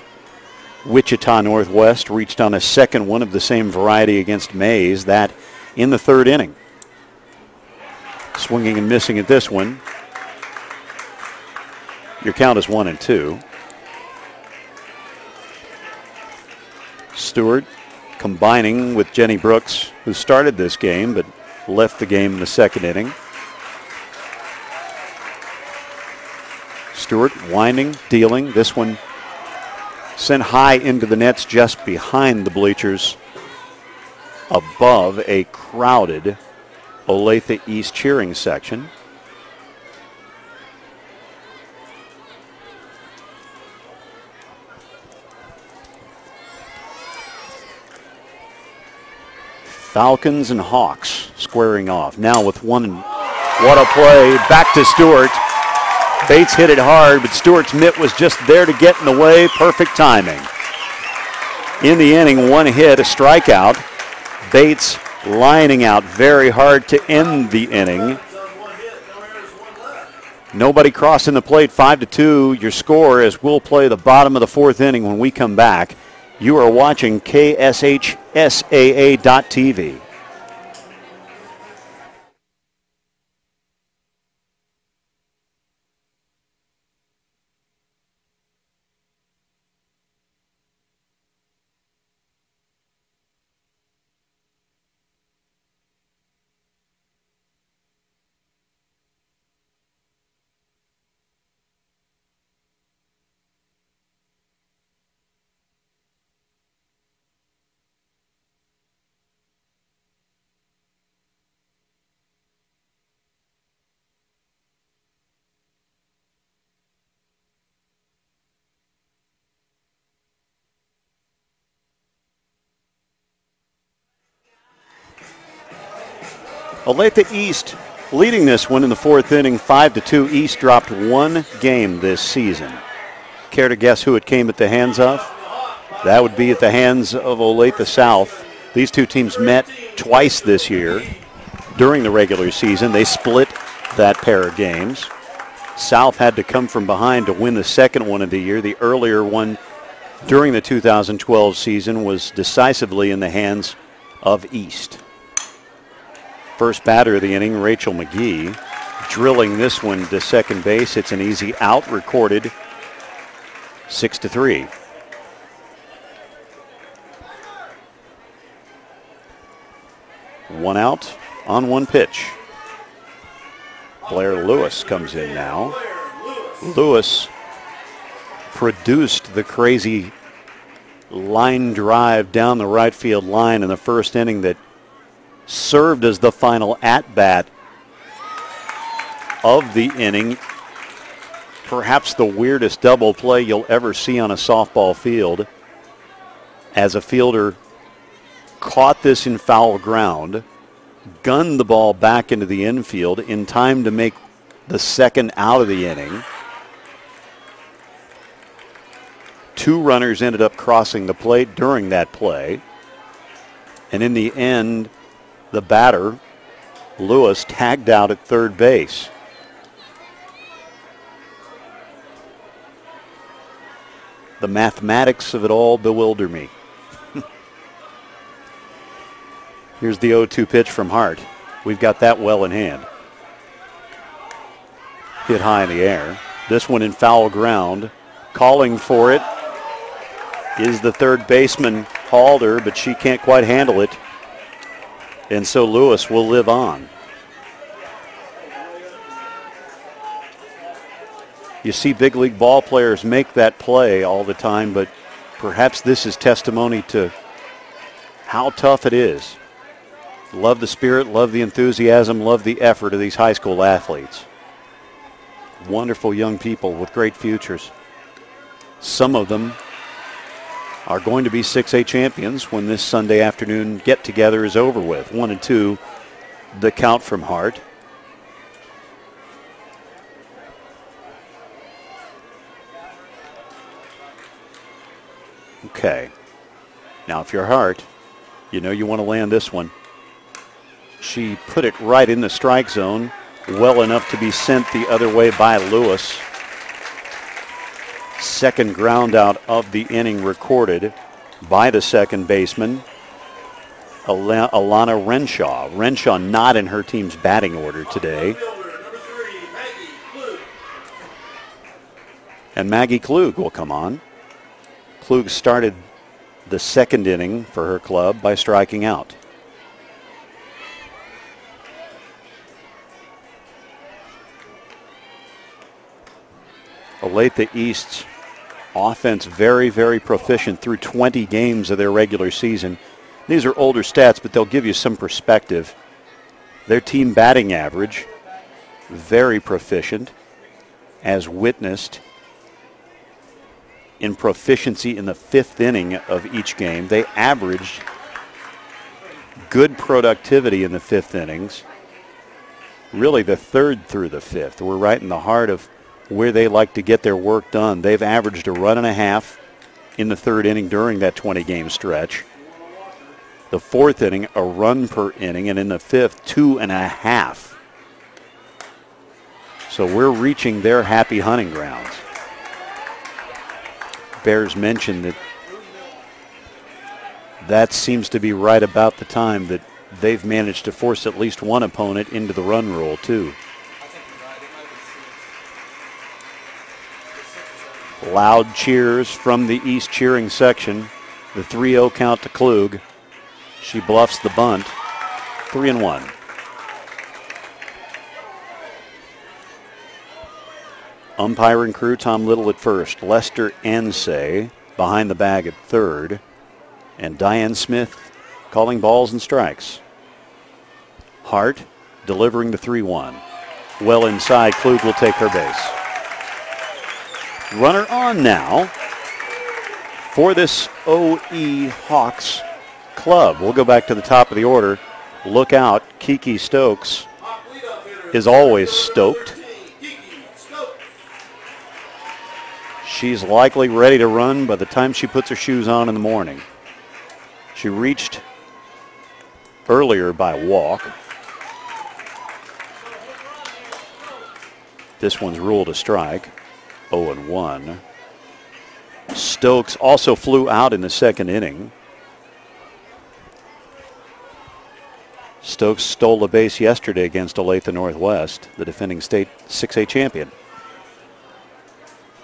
Wichita Northwest. Reached on a second one of the same variety against Mays, that in the third inning. Swinging and missing at this one. Your count is 1-2. Stewart combining with Jenny Brooks, who started this game but left the game in the second inning. Stewart winding, dealing. This one sent high into the nets just behind the bleachers above a crowded Olathe East cheering section. Falcons and Hawks squaring off. Now with one, what a play. Back to Stewart. Bates hit it hard, but Stewart's mitt was just there to get in the way. Perfect timing. In the inning, one hit, a strikeout. Bates lining out very hard to end the inning. Nobody crossing the plate. 5-2 your score, as we'll play the bottom of the fourth inning when we come back. You are watching KSHSAA.TV. Olathe East leading this one in the fourth inning, 5-2. East dropped one game this season. Care to guess who it came at the hands of? That would be at the hands of Olathe South. These two teams met twice this year during the regular season. They split that pair of games. South had to come from behind to win the second one of the year. The earlier one during the 2012 season was decisively in the hands of East. First batter of the inning, Rachel McGee, drilling this one to second base. It's an easy out, recorded 6-3. One out on one pitch. Blair Lewis comes in now. Lewis produced the crazy line drive down the right field line in the first inning that served as the final at-bat of the inning. Perhaps the weirdest double play you'll ever see on a softball field, as a fielder caught this in foul ground, gunned the ball back into the infield in time to make the second out of the inning. Two runners ended up crossing the plate during that play. And in the end, the batter, Lewis, tagged out at third base. The mathematics of it all bewilder me. Here's the 0-2 pitch from Hart. We've got that well in hand. Hit high in the air. This one in foul ground. Calling for it is the third baseman, Halder, but she can't quite handle it. And so Lewis will live on. You see big league ball players make that play all the time, but perhaps this is testimony to how tough it is. Love the spirit, love the enthusiasm, love the effort of these high school athletes. Wonderful young people with great futures. Some of them are going to be 6A champions when this Sunday afternoon get-together is over with. 1-2, the count from Hart. Okay. Now, if you're Hart, you know you want to land this one. She put it right in the strike zone, well enough to be sent the other way by Lewis. Second ground out of the inning recorded by the second baseman, Alana Renshaw. Renshaw not in her team's batting order today. And Maggie Klug will come on. Klug started the second inning for her club by striking out. Olathe East's offense very, very proficient through 20 games of their regular season. These are older stats, but they'll give you some perspective. Their team batting average, very proficient, as witnessed in proficiency in the fifth inning of each game. They averaged good productivity in the fifth innings, really the third through the fifth. We're right in the heart of where they like to get their work done. They've averaged a run and a half in the third inning during that 20-game stretch. The fourth inning, a run per inning, and in the fifth, 2.5. So we're reaching their happy hunting grounds. Bears mentioned that seems to be right about the time that they've managed to force at least one opponent into the run rule, too. Loud cheers from the East cheering section. The 3-0 count to Klug. She bluffs the bunt. 3-1. Umpiring crew, Tom Little at first. Lester Ansay behind the bag at third. And Diane Smith calling balls and strikes. Hart delivering the 3-1. Well inside, Klug will take her base. Runner on now for this OE Hawks club. We'll go back to the top of the order. Look out, Kiki Stokes is always stoked. She's likely ready to run by the time she puts her shoes on in the morning. She reached earlier by walk. This one's ruled a strike. 0-1. Stokes also flew out in the second inning. Stokes stole a base yesterday against Olathe Northwest, the defending state 6A champion.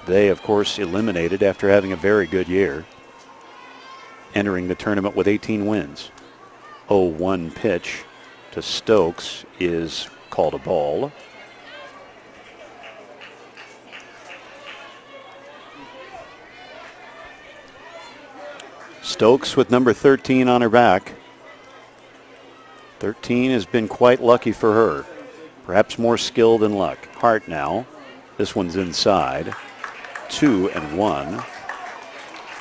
They, of course, eliminated after having a very good year, entering the tournament with 18 wins. 0-1 pitch to Stokes is called a ball. Stokes with number 13 on her back. 13 has been quite lucky for her. Perhaps more skill than luck. Hart now. This one's inside. 2-1.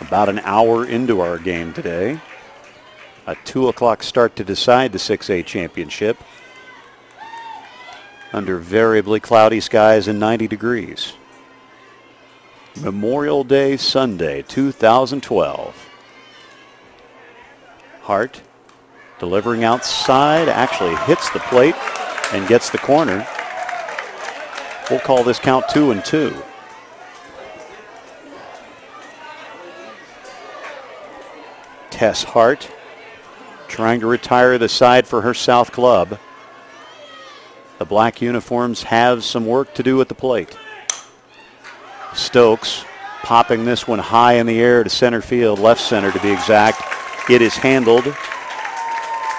About an hour into our game today. A 2 o'clock start to decide the 6A championship. Under variably cloudy skies and 90 degrees. Memorial Day Sunday, 2012. Hart delivering outside, actually hits the plate and gets the corner. We'll call this count 2-2. Tess Hart trying to retire the side for her South club. The black uniforms have some work to do at the plate. Stokes popping this one high in the air to center field, left center to be exact. It is handled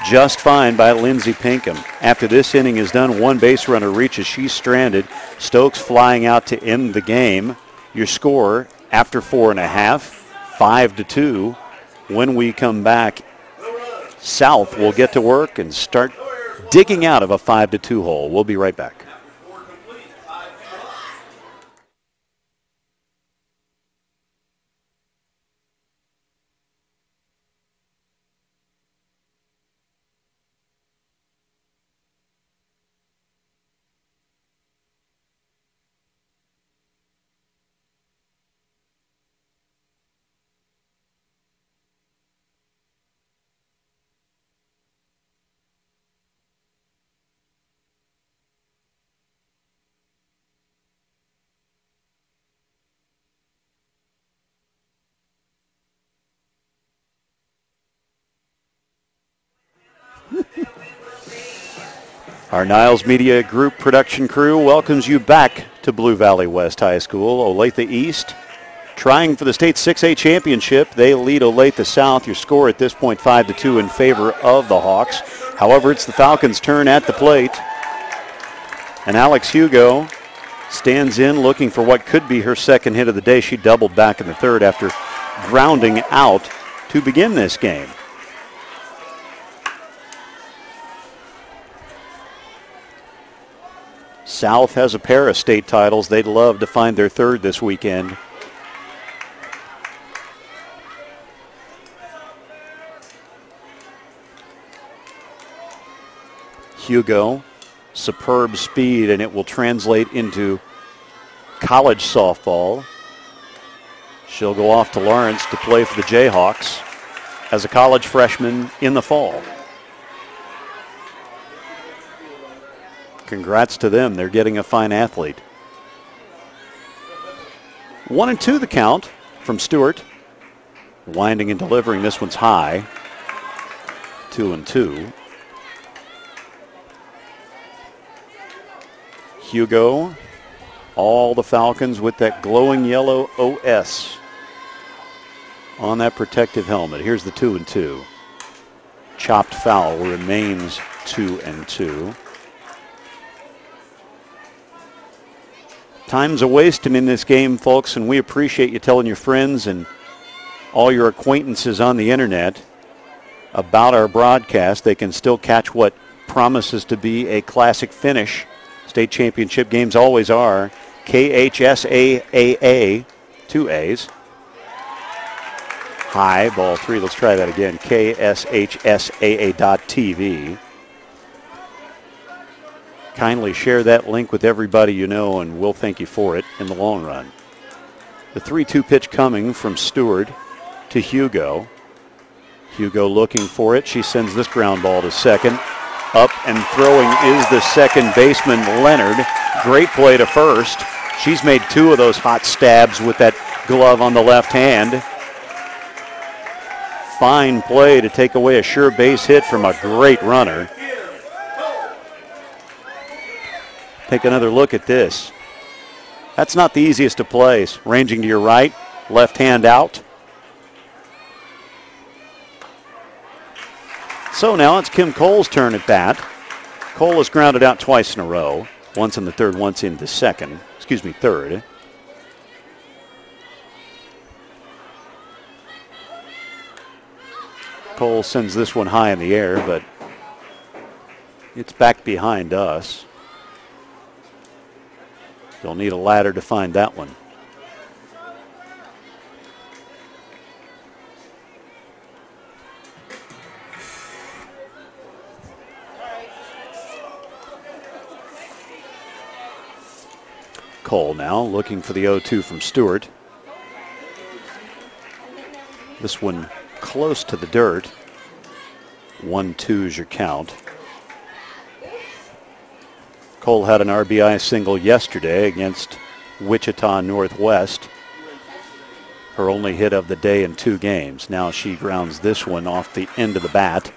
just fine by Lindsey Pinkham. After this inning is done, one base runner reaches. She's stranded. Stokes flying out to end the game. Your score after 4.5, 5-2. When we come back, South will get to work and start digging out of a 5-2 hole. We'll be right back. Our Niles Media Group production crew welcomes you back to Blue Valley West High School. Olathe East trying for the state 6A championship. They lead Olathe South. Your score at this point 5-2 in favor of the Hawks. However, it's the Falcons' turn at the plate. And Alex Hugo stands in looking for what could be her second hit of the day. She doubled back in the third after grounding out to begin this game. South has a pair of state titles. They'd love to find their third this weekend. Hugo, superb speed, and it will translate into college softball. She'll go off to Lawrence to play for the Jayhawks as a college freshman in the fall. Congrats to them. They're getting a fine athlete. 1-2 the count from Stewart. Winding and delivering. This one's high. 2-2. Hugo. All the Falcons with that glowing yellow OS on that protective helmet. Here's the 2-2. Chopped foul remains 2-2. Time's a wasting in this game, folks, and we appreciate you telling your friends and all your acquaintances on the internet about our broadcast. They can still catch what promises to be a classic finish. State championship games always are. KHSAA, 2 A's. High, ball 3. Let's try that again. KSHSAA.TV. Kindly share that link with everybody you know, and we'll thank you for it in the long run. The 3-2 pitch coming from Stewart to Hugo. Hugo looking for it. She sends this ground ball to second. Up and throwing is the second baseman, Leonard. Great play to first. She's made 2 of those hot stabs with that glove on the left hand. Fine play to take away a sure base hit from a great runner. Take another look at this. That's not the easiest of plays. Ranging to your right, left hand out. So now it's Kim Cole's turn at bat. Cole has grounded out twice in a row. Once in the third, once in the third. Cole sends this one high in the air, but it's back behind us. They'll need a ladder to find that one. Cole now looking for the 0-2 from Stewart. This one close to the dirt. 1-2 is your count. Cole had an RBI single yesterday against Wichita Northwest. Her only hit of the day in 2 games. Now she grounds this one off the end of the bat.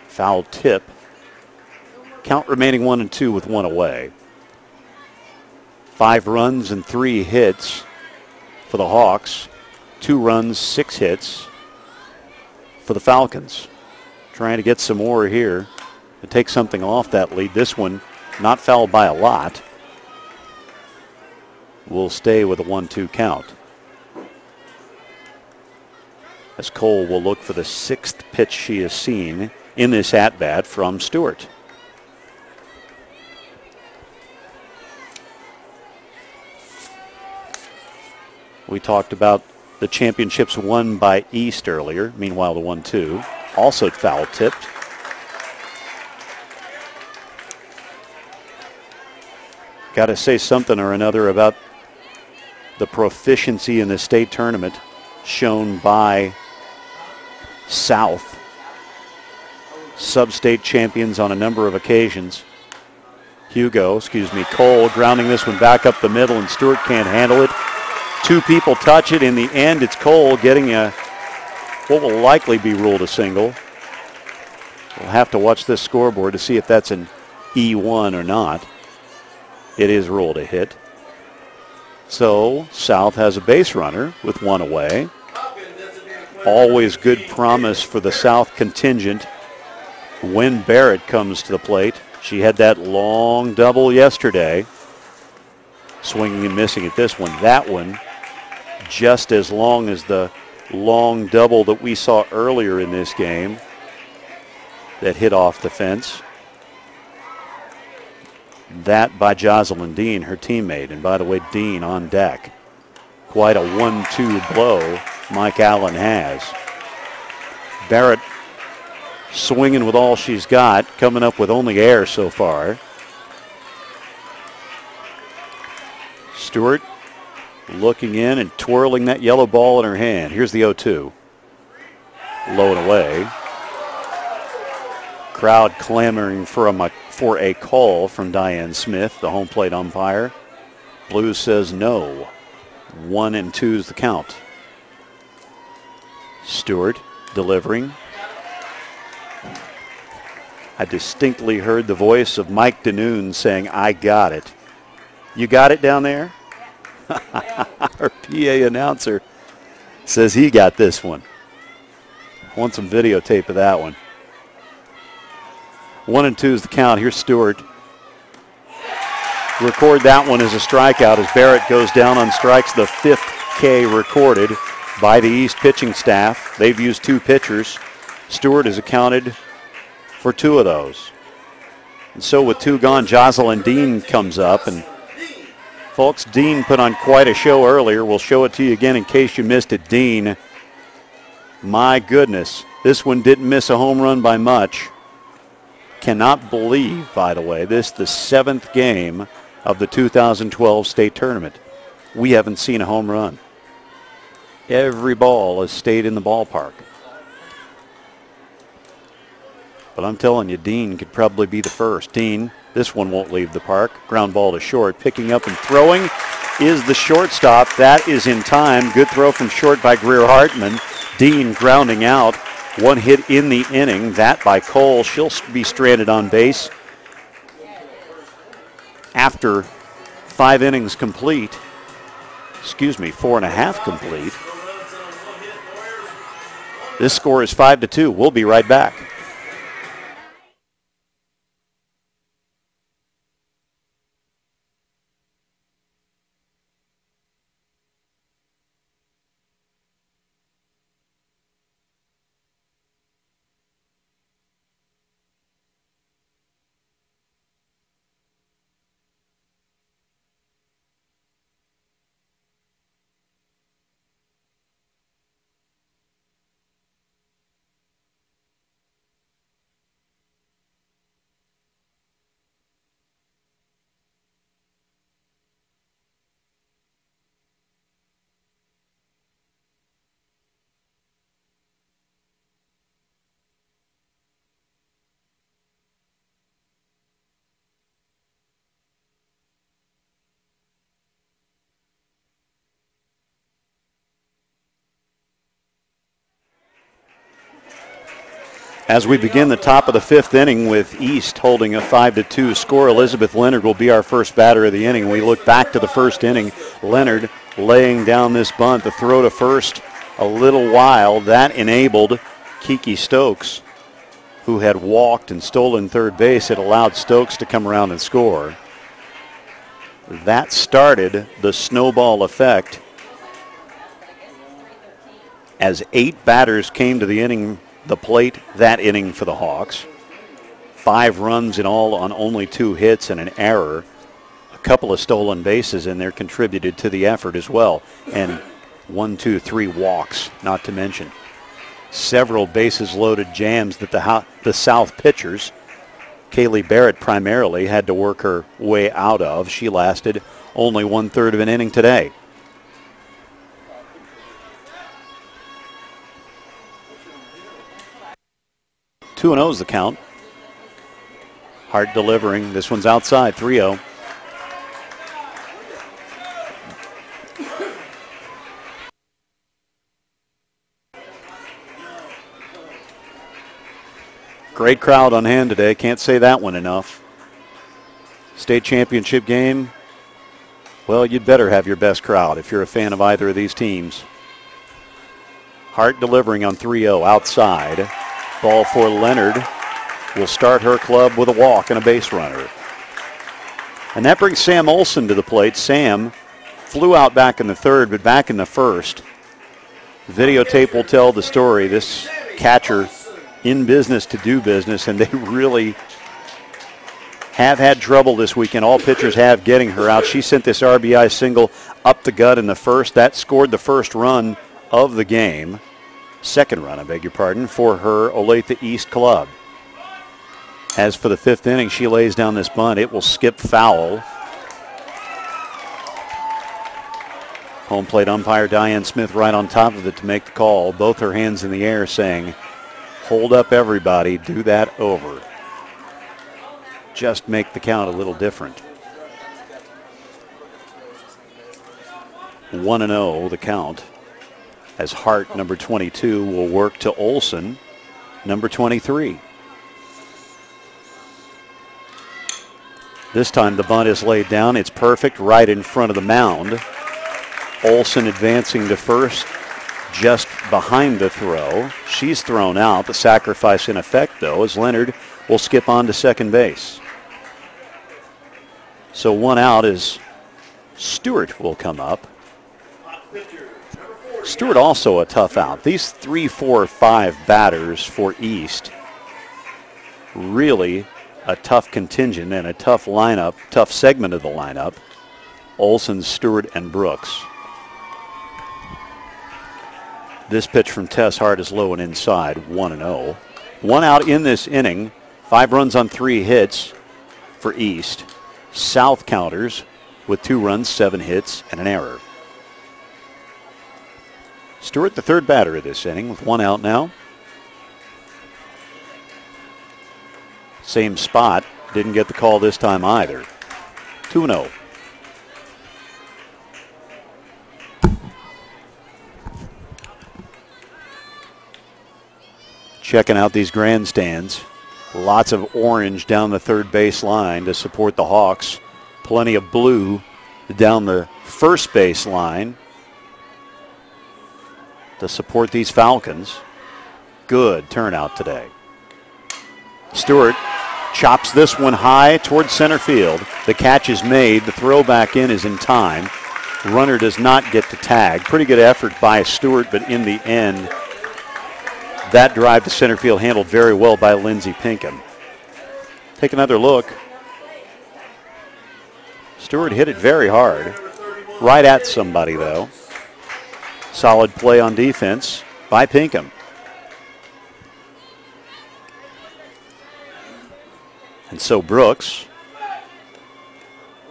Foul tip. Count remaining 1-2 with 1 away. 5 runs and 3 hits for the Hawks. 2 runs, 6 hits for the Falcons. Trying to get some more here to take something off that lead. This one not fouled by a lot. Will stay with a 1-2 count. As Cole will look for the 6th pitch she has seen in this at-bat from Stewart. We talked about the championships won by East earlier. Meanwhile, the 1-2 also foul tipped. Got to say something or another about the proficiency in the state tournament shown by South. Sub-state champions on a number of occasions. Cole grounding this one back up the middle, and Stewart can't handle it. 2 people touch it. In the end, it's Cole getting what will likely be ruled a single. We'll have to watch this scoreboard to see if that's an E1 or not. It is ruled a hit. So South has a base runner with one away. Always good promise for the South contingent when Barrett comes to the plate. She had that long double yesterday. Swinging and missing at this one. That one just as long as the long double that we saw earlier in this game that hit off the fence. That by Jocelyn Dean, her teammate. And by the way, Dean on deck. Quite a 1-2 blow Mike Allen has. Barrett swinging with all she's got, coming up with only air so far. Stewart looking in and twirling that yellow ball in her hand. Here's the 0-2. Low and away. Crowd clamoring for a call from Diane Smith, the home plate umpire. Blues says no. 1-2 is the count. Stewart delivering. I distinctly heard the voice of Mike Danoon saying, "I got it." You got it down there? Our PA announcer says he got this one. I want some videotape of that one. 1-2 is the count. Here's Stewart. Record that one as a strikeout as Barrett goes down on strikes. The 5th K recorded by the East pitching staff. They've used 2 pitchers. Stewart has accounted for 2 of those. And so with 2 gone, Jocelyn Dean comes up. And folks, Dean put on quite a show earlier. We'll show it to you again in case you missed it. Dean, my goodness, this one didn't miss a home run by much. Cannot believe, by the way, this the 7th game of the 2012 state tournament. We haven't seen a home run. Every ball has stayed in the ballpark. But I'm telling you, Dean could probably be the first. Dean, this one won't leave the park. Ground ball to short. Picking up and throwing is the shortstop. That is in time. Good throw from short by Greer Hartman. Dean grounding out. 1 hit in the inning. That by Cole. She'll be stranded on base after 5 innings complete. Excuse me, 4.5 complete. This score is 5-2. We'll be right back. As we begin the top of the 5th inning with East holding a 5-2 score, Elizabeth Leonard will be our first batter of the inning. We look back to the first inning. Leonard laying down this bunt. The throw to first a little while. That enabled Kiki Stokes, who had walked and stolen third base. It allowed Stokes to come around and score. That started the snowball effect as 8 batters came to the plate that inning for the Hawks. 5 runs in all on only 2 hits and an error. A couple of stolen bases in there contributed to the effort as well. And 1, 2, 3 walks, not to mention. Several bases loaded jams that the South pitchers, Kaylee Barrett primarily, had to work her way out of. She lasted only 1/3 of an inning today. 2-0 is the count. Hart delivering. This one's outside, 3-0. Great crowd on hand today. Can't say that one enough. State championship game. Well, you'd better have your best crowd if you're a fan of either of these teams. Hart delivering on 3-0 outside. Ball for Leonard. Will start her club with a walk and a base runner. And that brings Sam Olson to the plate. Sam flew out back in the third, but back in the first. Videotape will tell the story. This catcher in business to do business, and they really have had trouble this weekend. All pitchers have getting her out. She sent this RBI single up the gut in the first. That scored the first run of the game. Second run, I beg your pardon, for her Olathe East club. As for the fifth inning, she lays down this bunt. It will skip foul. Home plate umpire Diane Smith right on top of it to make the call. Both her hands in the air saying, hold up everybody, do that over. Just make the count a little different. 1-0 the count. As Hart, number 22, will work to Olson, number 23. This time the bunt is laid down. It's perfect right in front of the mound. Olson advancing to first just behind the throw. She's thrown out. The sacrifice in effect, though, as Leonard will skip on to second base. So one out as Stewart will come up. Stewart also a tough out. These 3, 4, 5 batters for East, really a tough contingent and a tough lineup, tough segment of the lineup. Olson, Stewart, and Brooks. This pitch from Tess Hart is low and inside, 1-0. One out in this inning, 5 runs on 3 hits for East. South counters with 2 runs, 7 hits, and an error. Stewart, the third batter of this inning, with 1 out now. Same spot, didn't get the call this time either. 2-0. Checking out these grandstands. Lots of orange down the third base line to support the Hawks. Plenty of blue down the first base line to support these Falcons. Good turnout today. Stewart chops this one high towards center field. The catch is made. The throw back in is in time. Runner does not get to tag. Pretty good effort by Stewart, but in the end, that drive to center field handled very well by Lindsey Pinkham. Take another look. Stewart hit it very hard. Right at somebody, though. Solid play on defense by Pinkham. And so Brooks.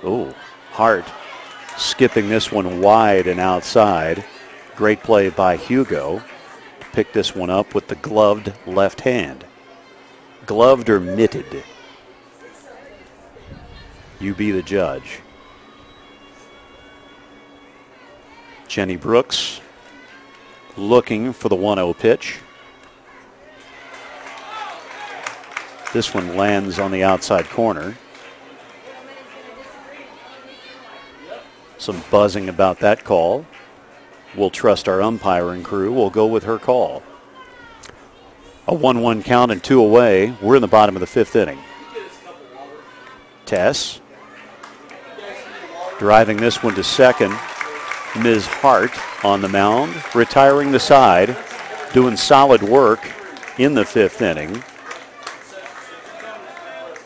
Oh, Hart skipping this one wide and outside. Great play by Hugo. Pick this one up with the gloved left hand. Gloved or mitted? You be the judge. Jenny Brooks looking for the 1-0 pitch. This one lands on the outside corner. Some buzzing about that call. We'll trust our umpiring crew. We'll go with her call. A 1-1 count and 2 away. We're in the bottom of the 5th inning. Tess driving this one to second. Ms. Hart on the mound, retiring the side, doing solid work in the 5th inning.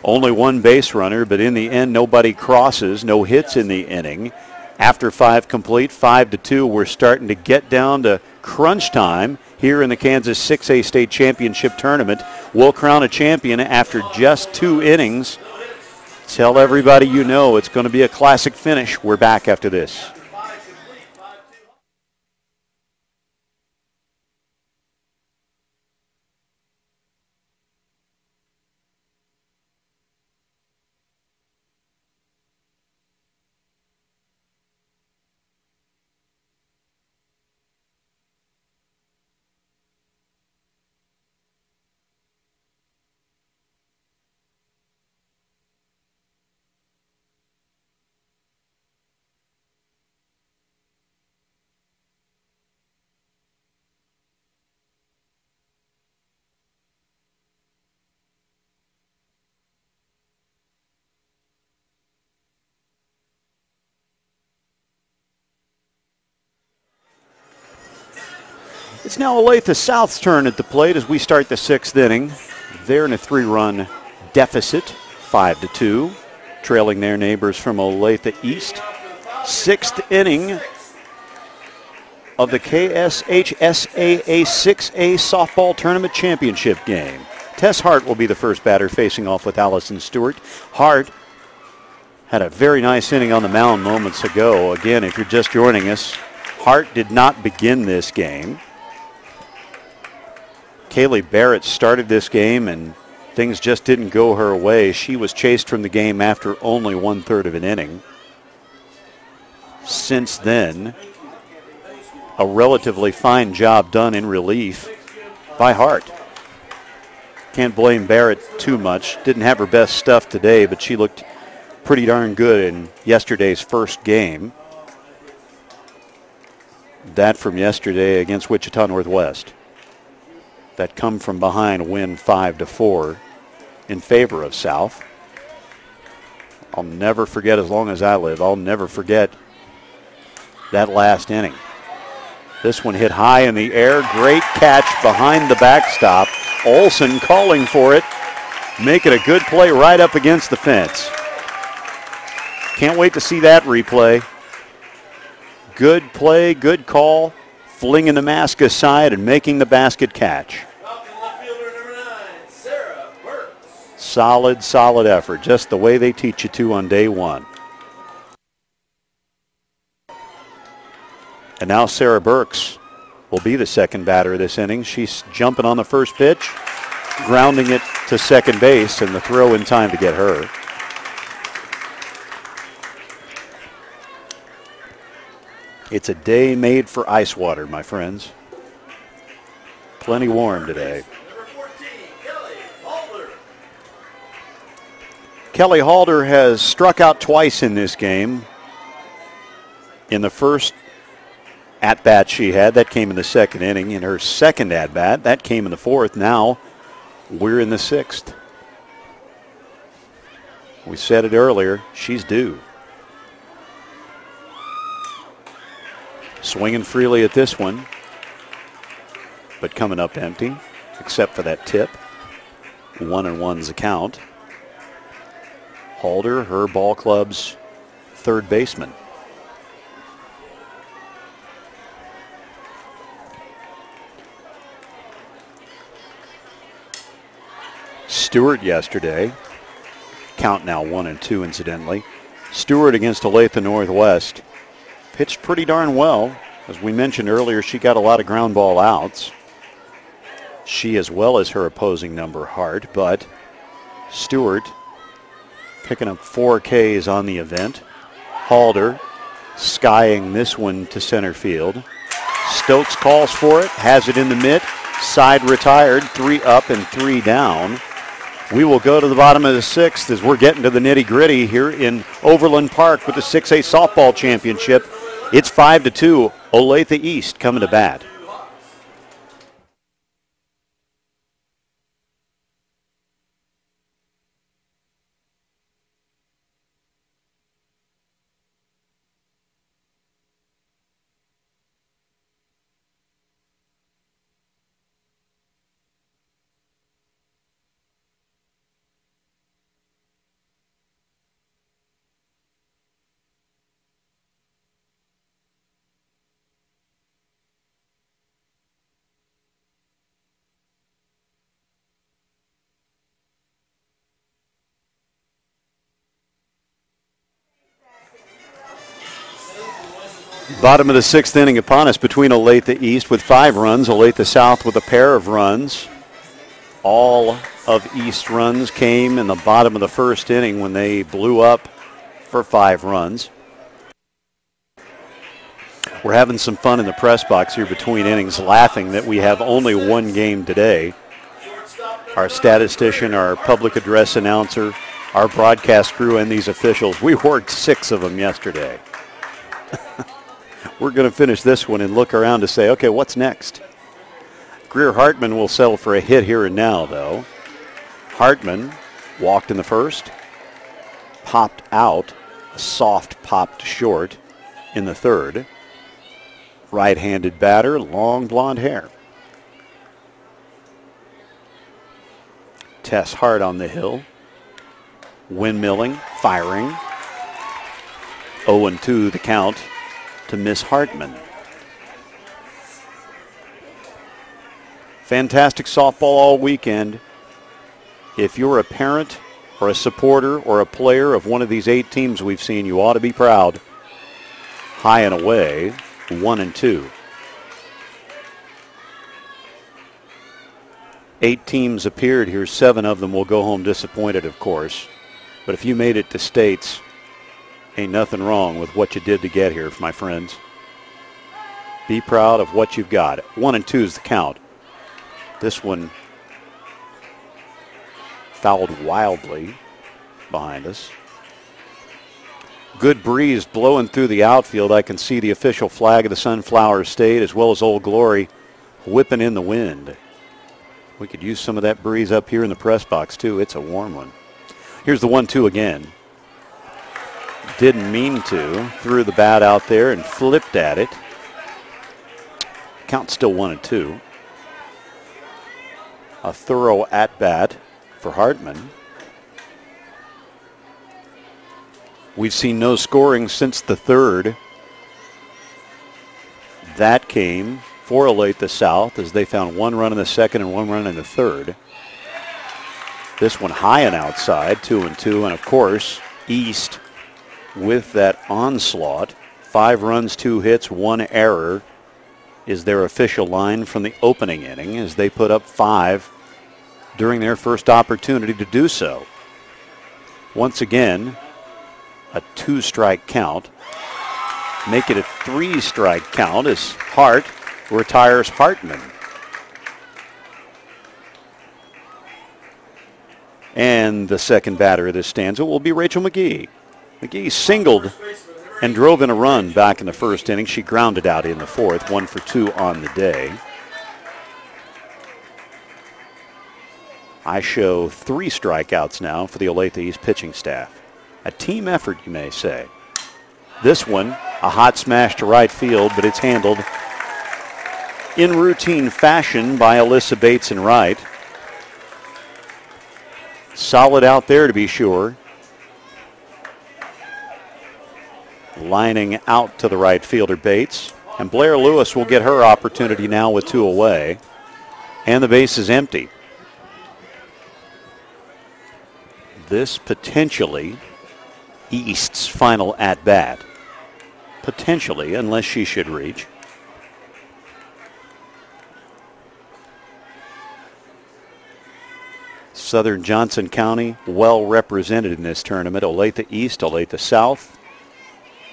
Only 1 base runner, but in the end, nobody crosses, no hits in the inning. After 5 complete, 5-2, we're starting to get down to crunch time here in the Kansas 6A State Championship Tournament. We'll crown a champion after just 2 innings. Tell everybody you know it's going to be a classic finish. We're back after this. It's now Olathe South's turn at the plate as we start the 6th inning. They're in a 3-run deficit, 5-2, trailing their neighbors from Olathe East. 6th inning of the KSHSAA 6A softball tournament championship game. Tess Hart will be the first batter facing off with Allison Stewart. Hart had a very nice inning on the mound moments ago. Again, if you're just joining us, Hart did not begin this game. Kaylee Barrett started this game and things just didn't go her way. She was chased from the game after only 1/3 of an inning. Since then, a relatively fine job done in relief by Hart. Can't blame Barrett too much. Didn't have her best stuff today, but she looked pretty darn good in yesterday's first game. That from yesterday against Wichita Northwest. That come from behind win 5-4 in favor of South. I'll never forget, as long as I live, I'll never forget that last inning. This one hit high in the air. Great catch behind the backstop. Olsen calling for it. Making a good play right up against the fence. Can't wait to see that replay. Good play, good call. Flinging the mask aside and making the basket catch. Solid, solid effort. Just the way they teach you to on day one. And now Sarah Burks will be the second batter of this inning. She's jumping on the first pitch, grounding it to second base, and the throw in time to get her. It's a day made for ice water, my friends. Plenty warm today. Kelly Halder has struck out twice in this game. In the first at-bat she had, that came in the second inning. In her second at-bat, that came in the fourth. Now we're in the 6th. We said it earlier, she's due. Swinging freely at this one, but coming up empty, except for that tip. 1-1's the count. Halder, her ball club's third baseman. Stewart yesterday, count now 1-2 incidentally. Stewart against Olathe Northwest pitched pretty darn well. As we mentioned earlier, she got a lot of ground ball outs. She as well as her opposing number Hart, but Stewart picking up 4 Ks on the event. Halder skying this one to center field. Stokes calls for it, has it in the mitt, side retired, 3 up and 3 down. We will go to the bottom of the 6th as we're getting to the nitty-gritty here in Overland Park with the 6A softball championship. It's 5-2, Olathe East coming to bat. Bottom of the 6th inning upon us between Olathe East with 5 runs, Olathe South with a pair of runs. All of East runs came in the bottom of the 1st inning when they blew up for 5 runs. We're having some fun in the press box here between innings, laughing that we have only 1 game today. Our statistician, our public address announcer, our broadcast crew, and these officials, we worked 6 of them yesterday. We're going to finish this one and look around to say, okay, what's next? Greer Hartman will settle for a hit here and now, though. Hartman walked in the first, popped out, a soft popped short in the third. Right-handed batter, long blonde hair. Tess Hart on the hill. Windmilling, firing. 0-2 the count to Miss Hartman. Fantastic softball all weekend. If you're a parent or a supporter or a player of one of these 8 teams we've seen, you ought to be proud. High and away, 1-2. 8 teams appeared here. 7 of them will go home disappointed, of course. But if you made it to states, ain't nothing wrong with what you did to get here, my friends. Be proud of what you've got. 1-2 is the count. This one fouled wildly behind us. Good breeze blowing through the outfield. I can see the official flag of the Sunflower State as well as Old Glory whipping in the wind. We could use some of that breeze up here in the press box too. It's a warm one. Here's the 1-2 again. Didn't mean to. Threw the bat out there and flipped at it. Count still 1-2. A thorough at-bat for Hartman. We've seen no scoring since the 3rd. That came for Olathe South as they found 1 run in the 2nd and 1 run in the 3rd. This one high and outside, 2-2, and of course, East with that onslaught. 5 runs, 2 hits, 1 error is their official line from the opening inning as they put up 5 during their first opportunity to do so. Once again, a 2-strike count. Make it a 3-strike count as Hart retires Hartman. And the second batter of this stanza will be Rachel McGee. McGee singled and drove in a run back in the first inning. She grounded out in the 4th, 1 for 2 on the day. I show 3 strikeouts now for the Olathe East pitching staff. A team effort, you may say. This one, a hot smash to right field, but it's handled in routine fashion by Alyssa Bates in right. Solid out there to be sure. Lining out to the right fielder, Bates. And Blair Lewis will get her opportunity now with 2 away. And the base is empty. This potentially East's final at-bat. Potentially, unless she should reach. Southern Johnson County well represented in this tournament. Olathe East, Olathe South,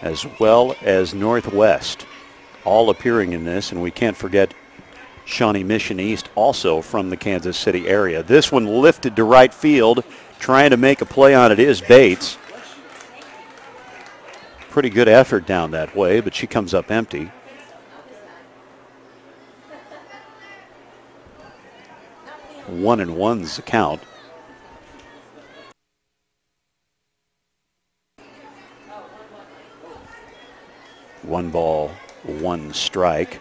as well as Northwest, all appearing in this. And we can't forget Shawnee Mission East, also from the Kansas City area. This one lifted to right field. Trying to make a play on it is Bates. Pretty good effort down that way, but she comes up empty. One and one's the count. One ball, 1 strike.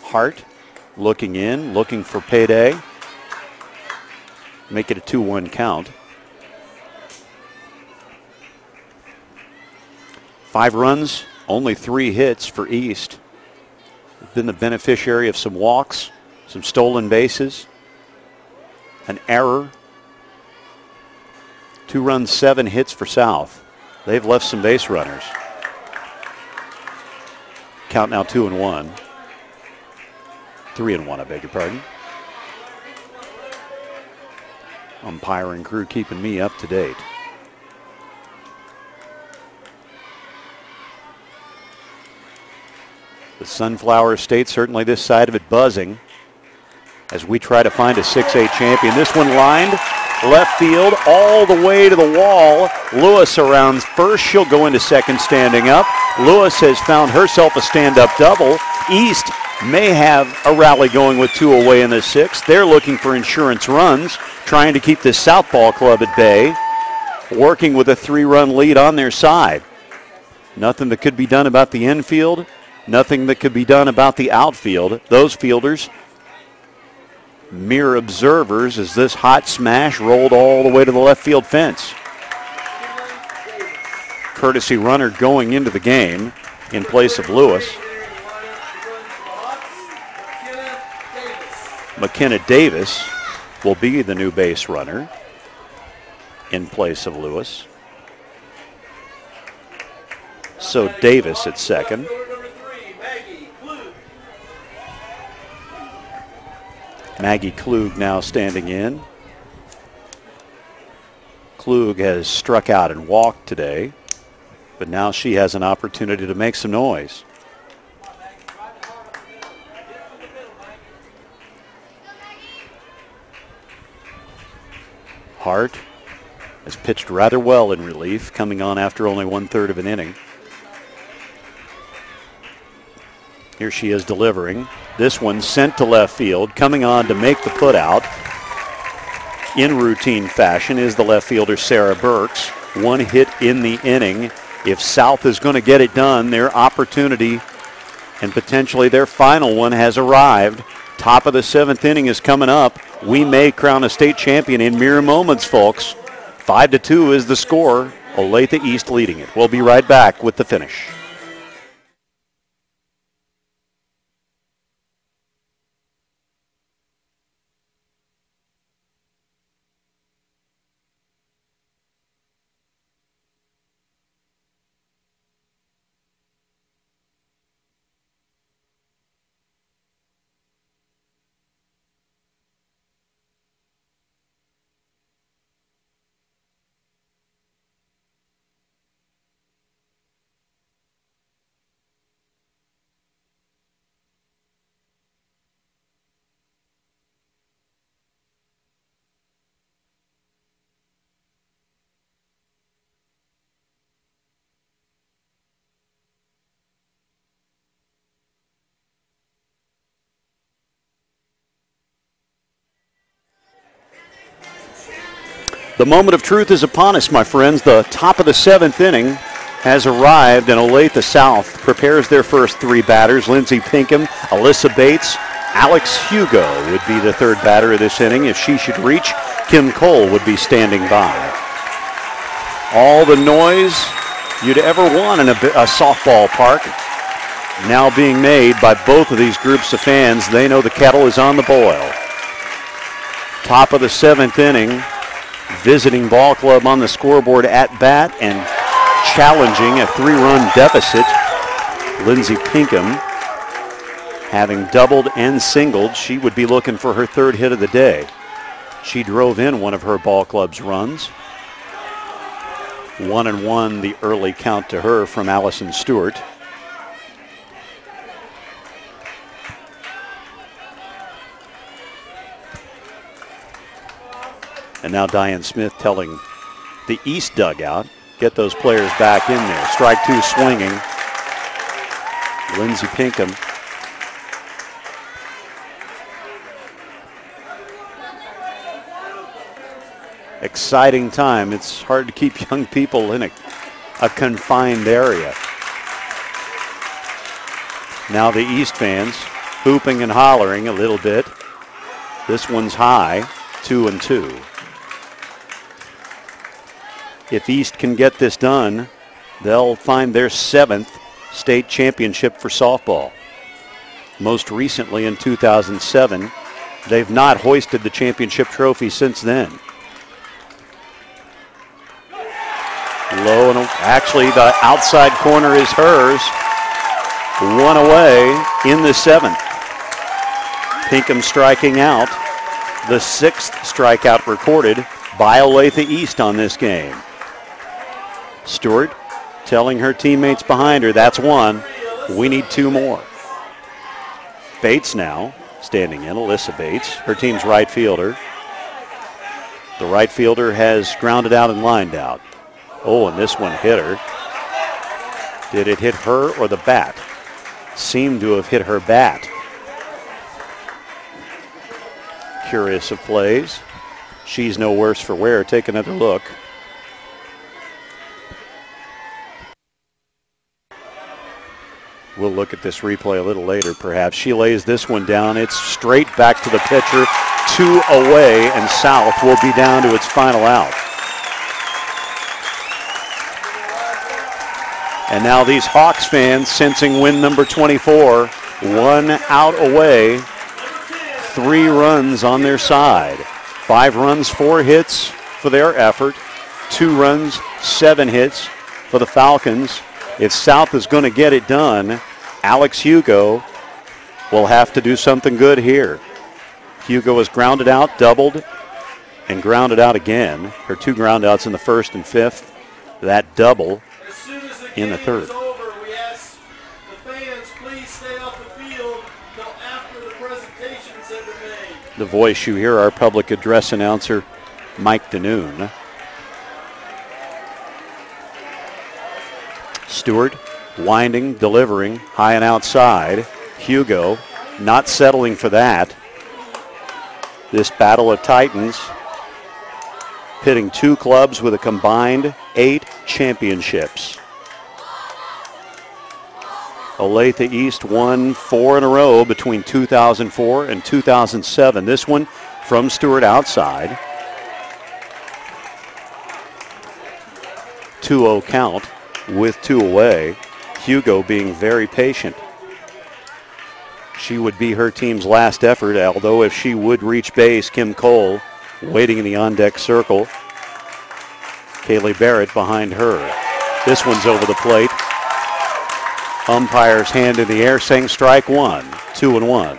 Hart looking in, looking for payday. Make it a 2-1 count. 5 runs, only 3 hits for East. Been the beneficiary of some walks, some stolen bases, an error. 2 runs, 7 hits for South. They've left some base runners. Count now 2-1. 3-1, I beg your pardon. Umpiring crew keeping me up to date. The Sunflower State, certainly this side of it, buzzing as we try to find a 6A champion. This one lined left field all the way to the wall. Lewis around first. She'll go into second standing up. Lewis has found herself a stand-up double. East may have a rally going with 2 away in the 6th. They're looking for insurance runs, trying to keep this Southball club at bay, working with a 3-run lead on their side. Nothing that could be done about the infield. Nothing that could be done about the outfield. Those fielders mere observers as this hot smash rolled all the way to the left field fence. Courtesy runner going into the game in place of Lewis. McKenna Davis will be the new base runner in place of Lewis. So Davis at second. Maggie Klug now standing in. Klug has struck out and walked today, but now she has an opportunity to make some noise. Hart has pitched rather well in relief, coming on after only 1/3 of an inning. Here she is delivering. This one sent to left field, coming on to make the putout in routine fashion is the left fielder Sarah Burks. One hit in the inning. If South is going to get it done, their opportunity and potentially their final one has arrived. Top of the 7th inning is coming up. We may crown a state champion in mere moments, folks. 5-2 is the score. Olathe East leading it. We'll be right back with the finish. The moment of truth is upon us, my friends. The top of the 7th inning has arrived, and Olathe South prepares their first 3 batters. Lindsey Pinkham, Alyssa Bates, Alex Hugo would be the 3rd batter of this inning. If she should reach, Kim Cole would be standing by. All the noise you'd ever want in a softball park now being made by both of these groups of fans. They know the kettle is on the boil. Top of the 7th inning. Visiting ball club on the scoreboard at bat and challenging a 3-run deficit. Lindsey Pinkham having doubled and singled. She would be looking for her 3rd hit of the day. She drove in one of her ball club's runs. 1-1 the early count to her from Allison Stewart. And now Diane Smith telling the East dugout, get those players back in there. Strike 2 swinging. Lindsey Pinkham. Exciting time. It's hard to keep young people in a confined area. Now the East fans hooping and hollering a little bit. This one's high, 2-2. If East can get this done, they'll find their 7th state championship for softball. Most recently in 2007, they've not hoisted the championship trophy since then. Low and actually the outside corner is hers. One away in the 7th. Pinkham striking out. The 6th strikeout recorded by Olathe East on this game. Stewart telling her teammates behind her, that's 1. We need 2 more. Bates now standing in, Alyssa Bates, her team's right fielder. The right fielder has grounded out and lined out. Oh, and this one hit her. Did it hit her or the bat? Seemed to have hit her bat. Curious of plays. She's no worse for wear. Take another look. We'll look at this replay a little later, perhaps. She lays this one down. It's straight back to the pitcher. 2 away, and South will be down to its final out. And now these Hawks fans sensing win number 24, 1 out away, 3 runs on their side. 5 runs, 4 hits for their effort, 2 runs, 7 hits for the Falcons. If South is going to get it done, Alex Hugo will have to do something good here. Hugo was grounded out, doubled, and grounded out again. Her 2 ground outs in the first and fifth. That double in the third. Over, we ask the fans, please stay off the field until after the presentations have been made. The voice you hear, our public address announcer, Mike Danoon. Stewart winding, delivering, high and outside. Hugo not settling for that. This battle of Titans pitting 2 clubs with a combined 8 championships. Olathe East won 4 in a row between 2004 and 2007. This one from Stewart outside. 2-0 count with 2 away. Hugo being very patient. She would be her team's last effort, although if she would reach base, Kim Cole waiting in the on-deck circle. Kaylee Barrett behind her. This one's over the plate. Umpire's hand in the air saying strike 1, 2-1.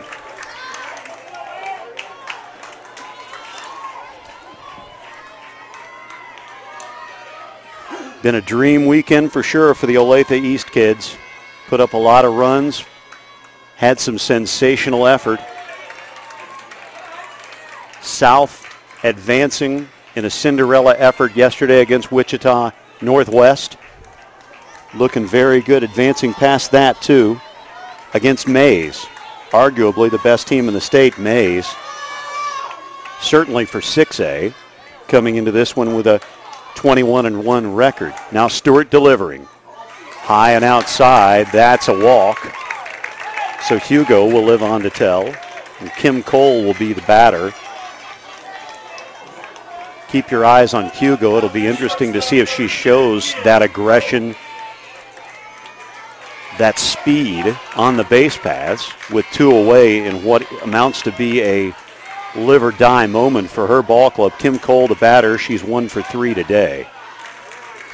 Been a dream weekend for sure for the Olathe East kids. Put up a lot of runs, had some sensational effort. South advancing in a Cinderella effort yesterday against Wichita Northwest. Looking very good, advancing past that too against Mays. Arguably the best team in the state, Mays. Certainly for 6A, coming into this one with a 21-1 record. Now Stewart delivering. High and outside, that's a walk. So Hugo will live on to tell. And Kim Cole will be the batter. Keep your eyes on Hugo. It'll be interesting to see if she shows that aggression, that speed on the base paths with 2 away in what amounts to be a live or die moment for her ball club. Kim Cole, the batter, she's 1 for 3 today.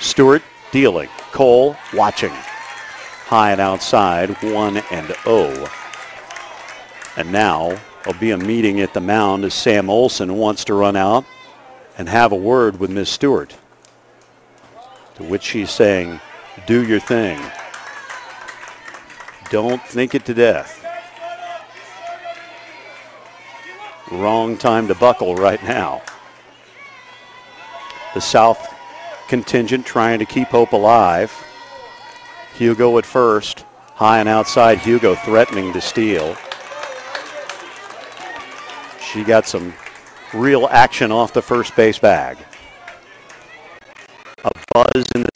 Stewart dealing. Cole watching. High and outside, 1-0. And now there'll be a meeting at the mound as Sam Olson wants to run out and have a word with Ms. Stewart. To which she's saying, do your thing. Don't think it to death. Wrong time to buckle right now. The South contingent trying to keep hope alive. Hugo at first. High and outside, Hugo threatening to steal. She got some real action off the first base bag. A buzz in the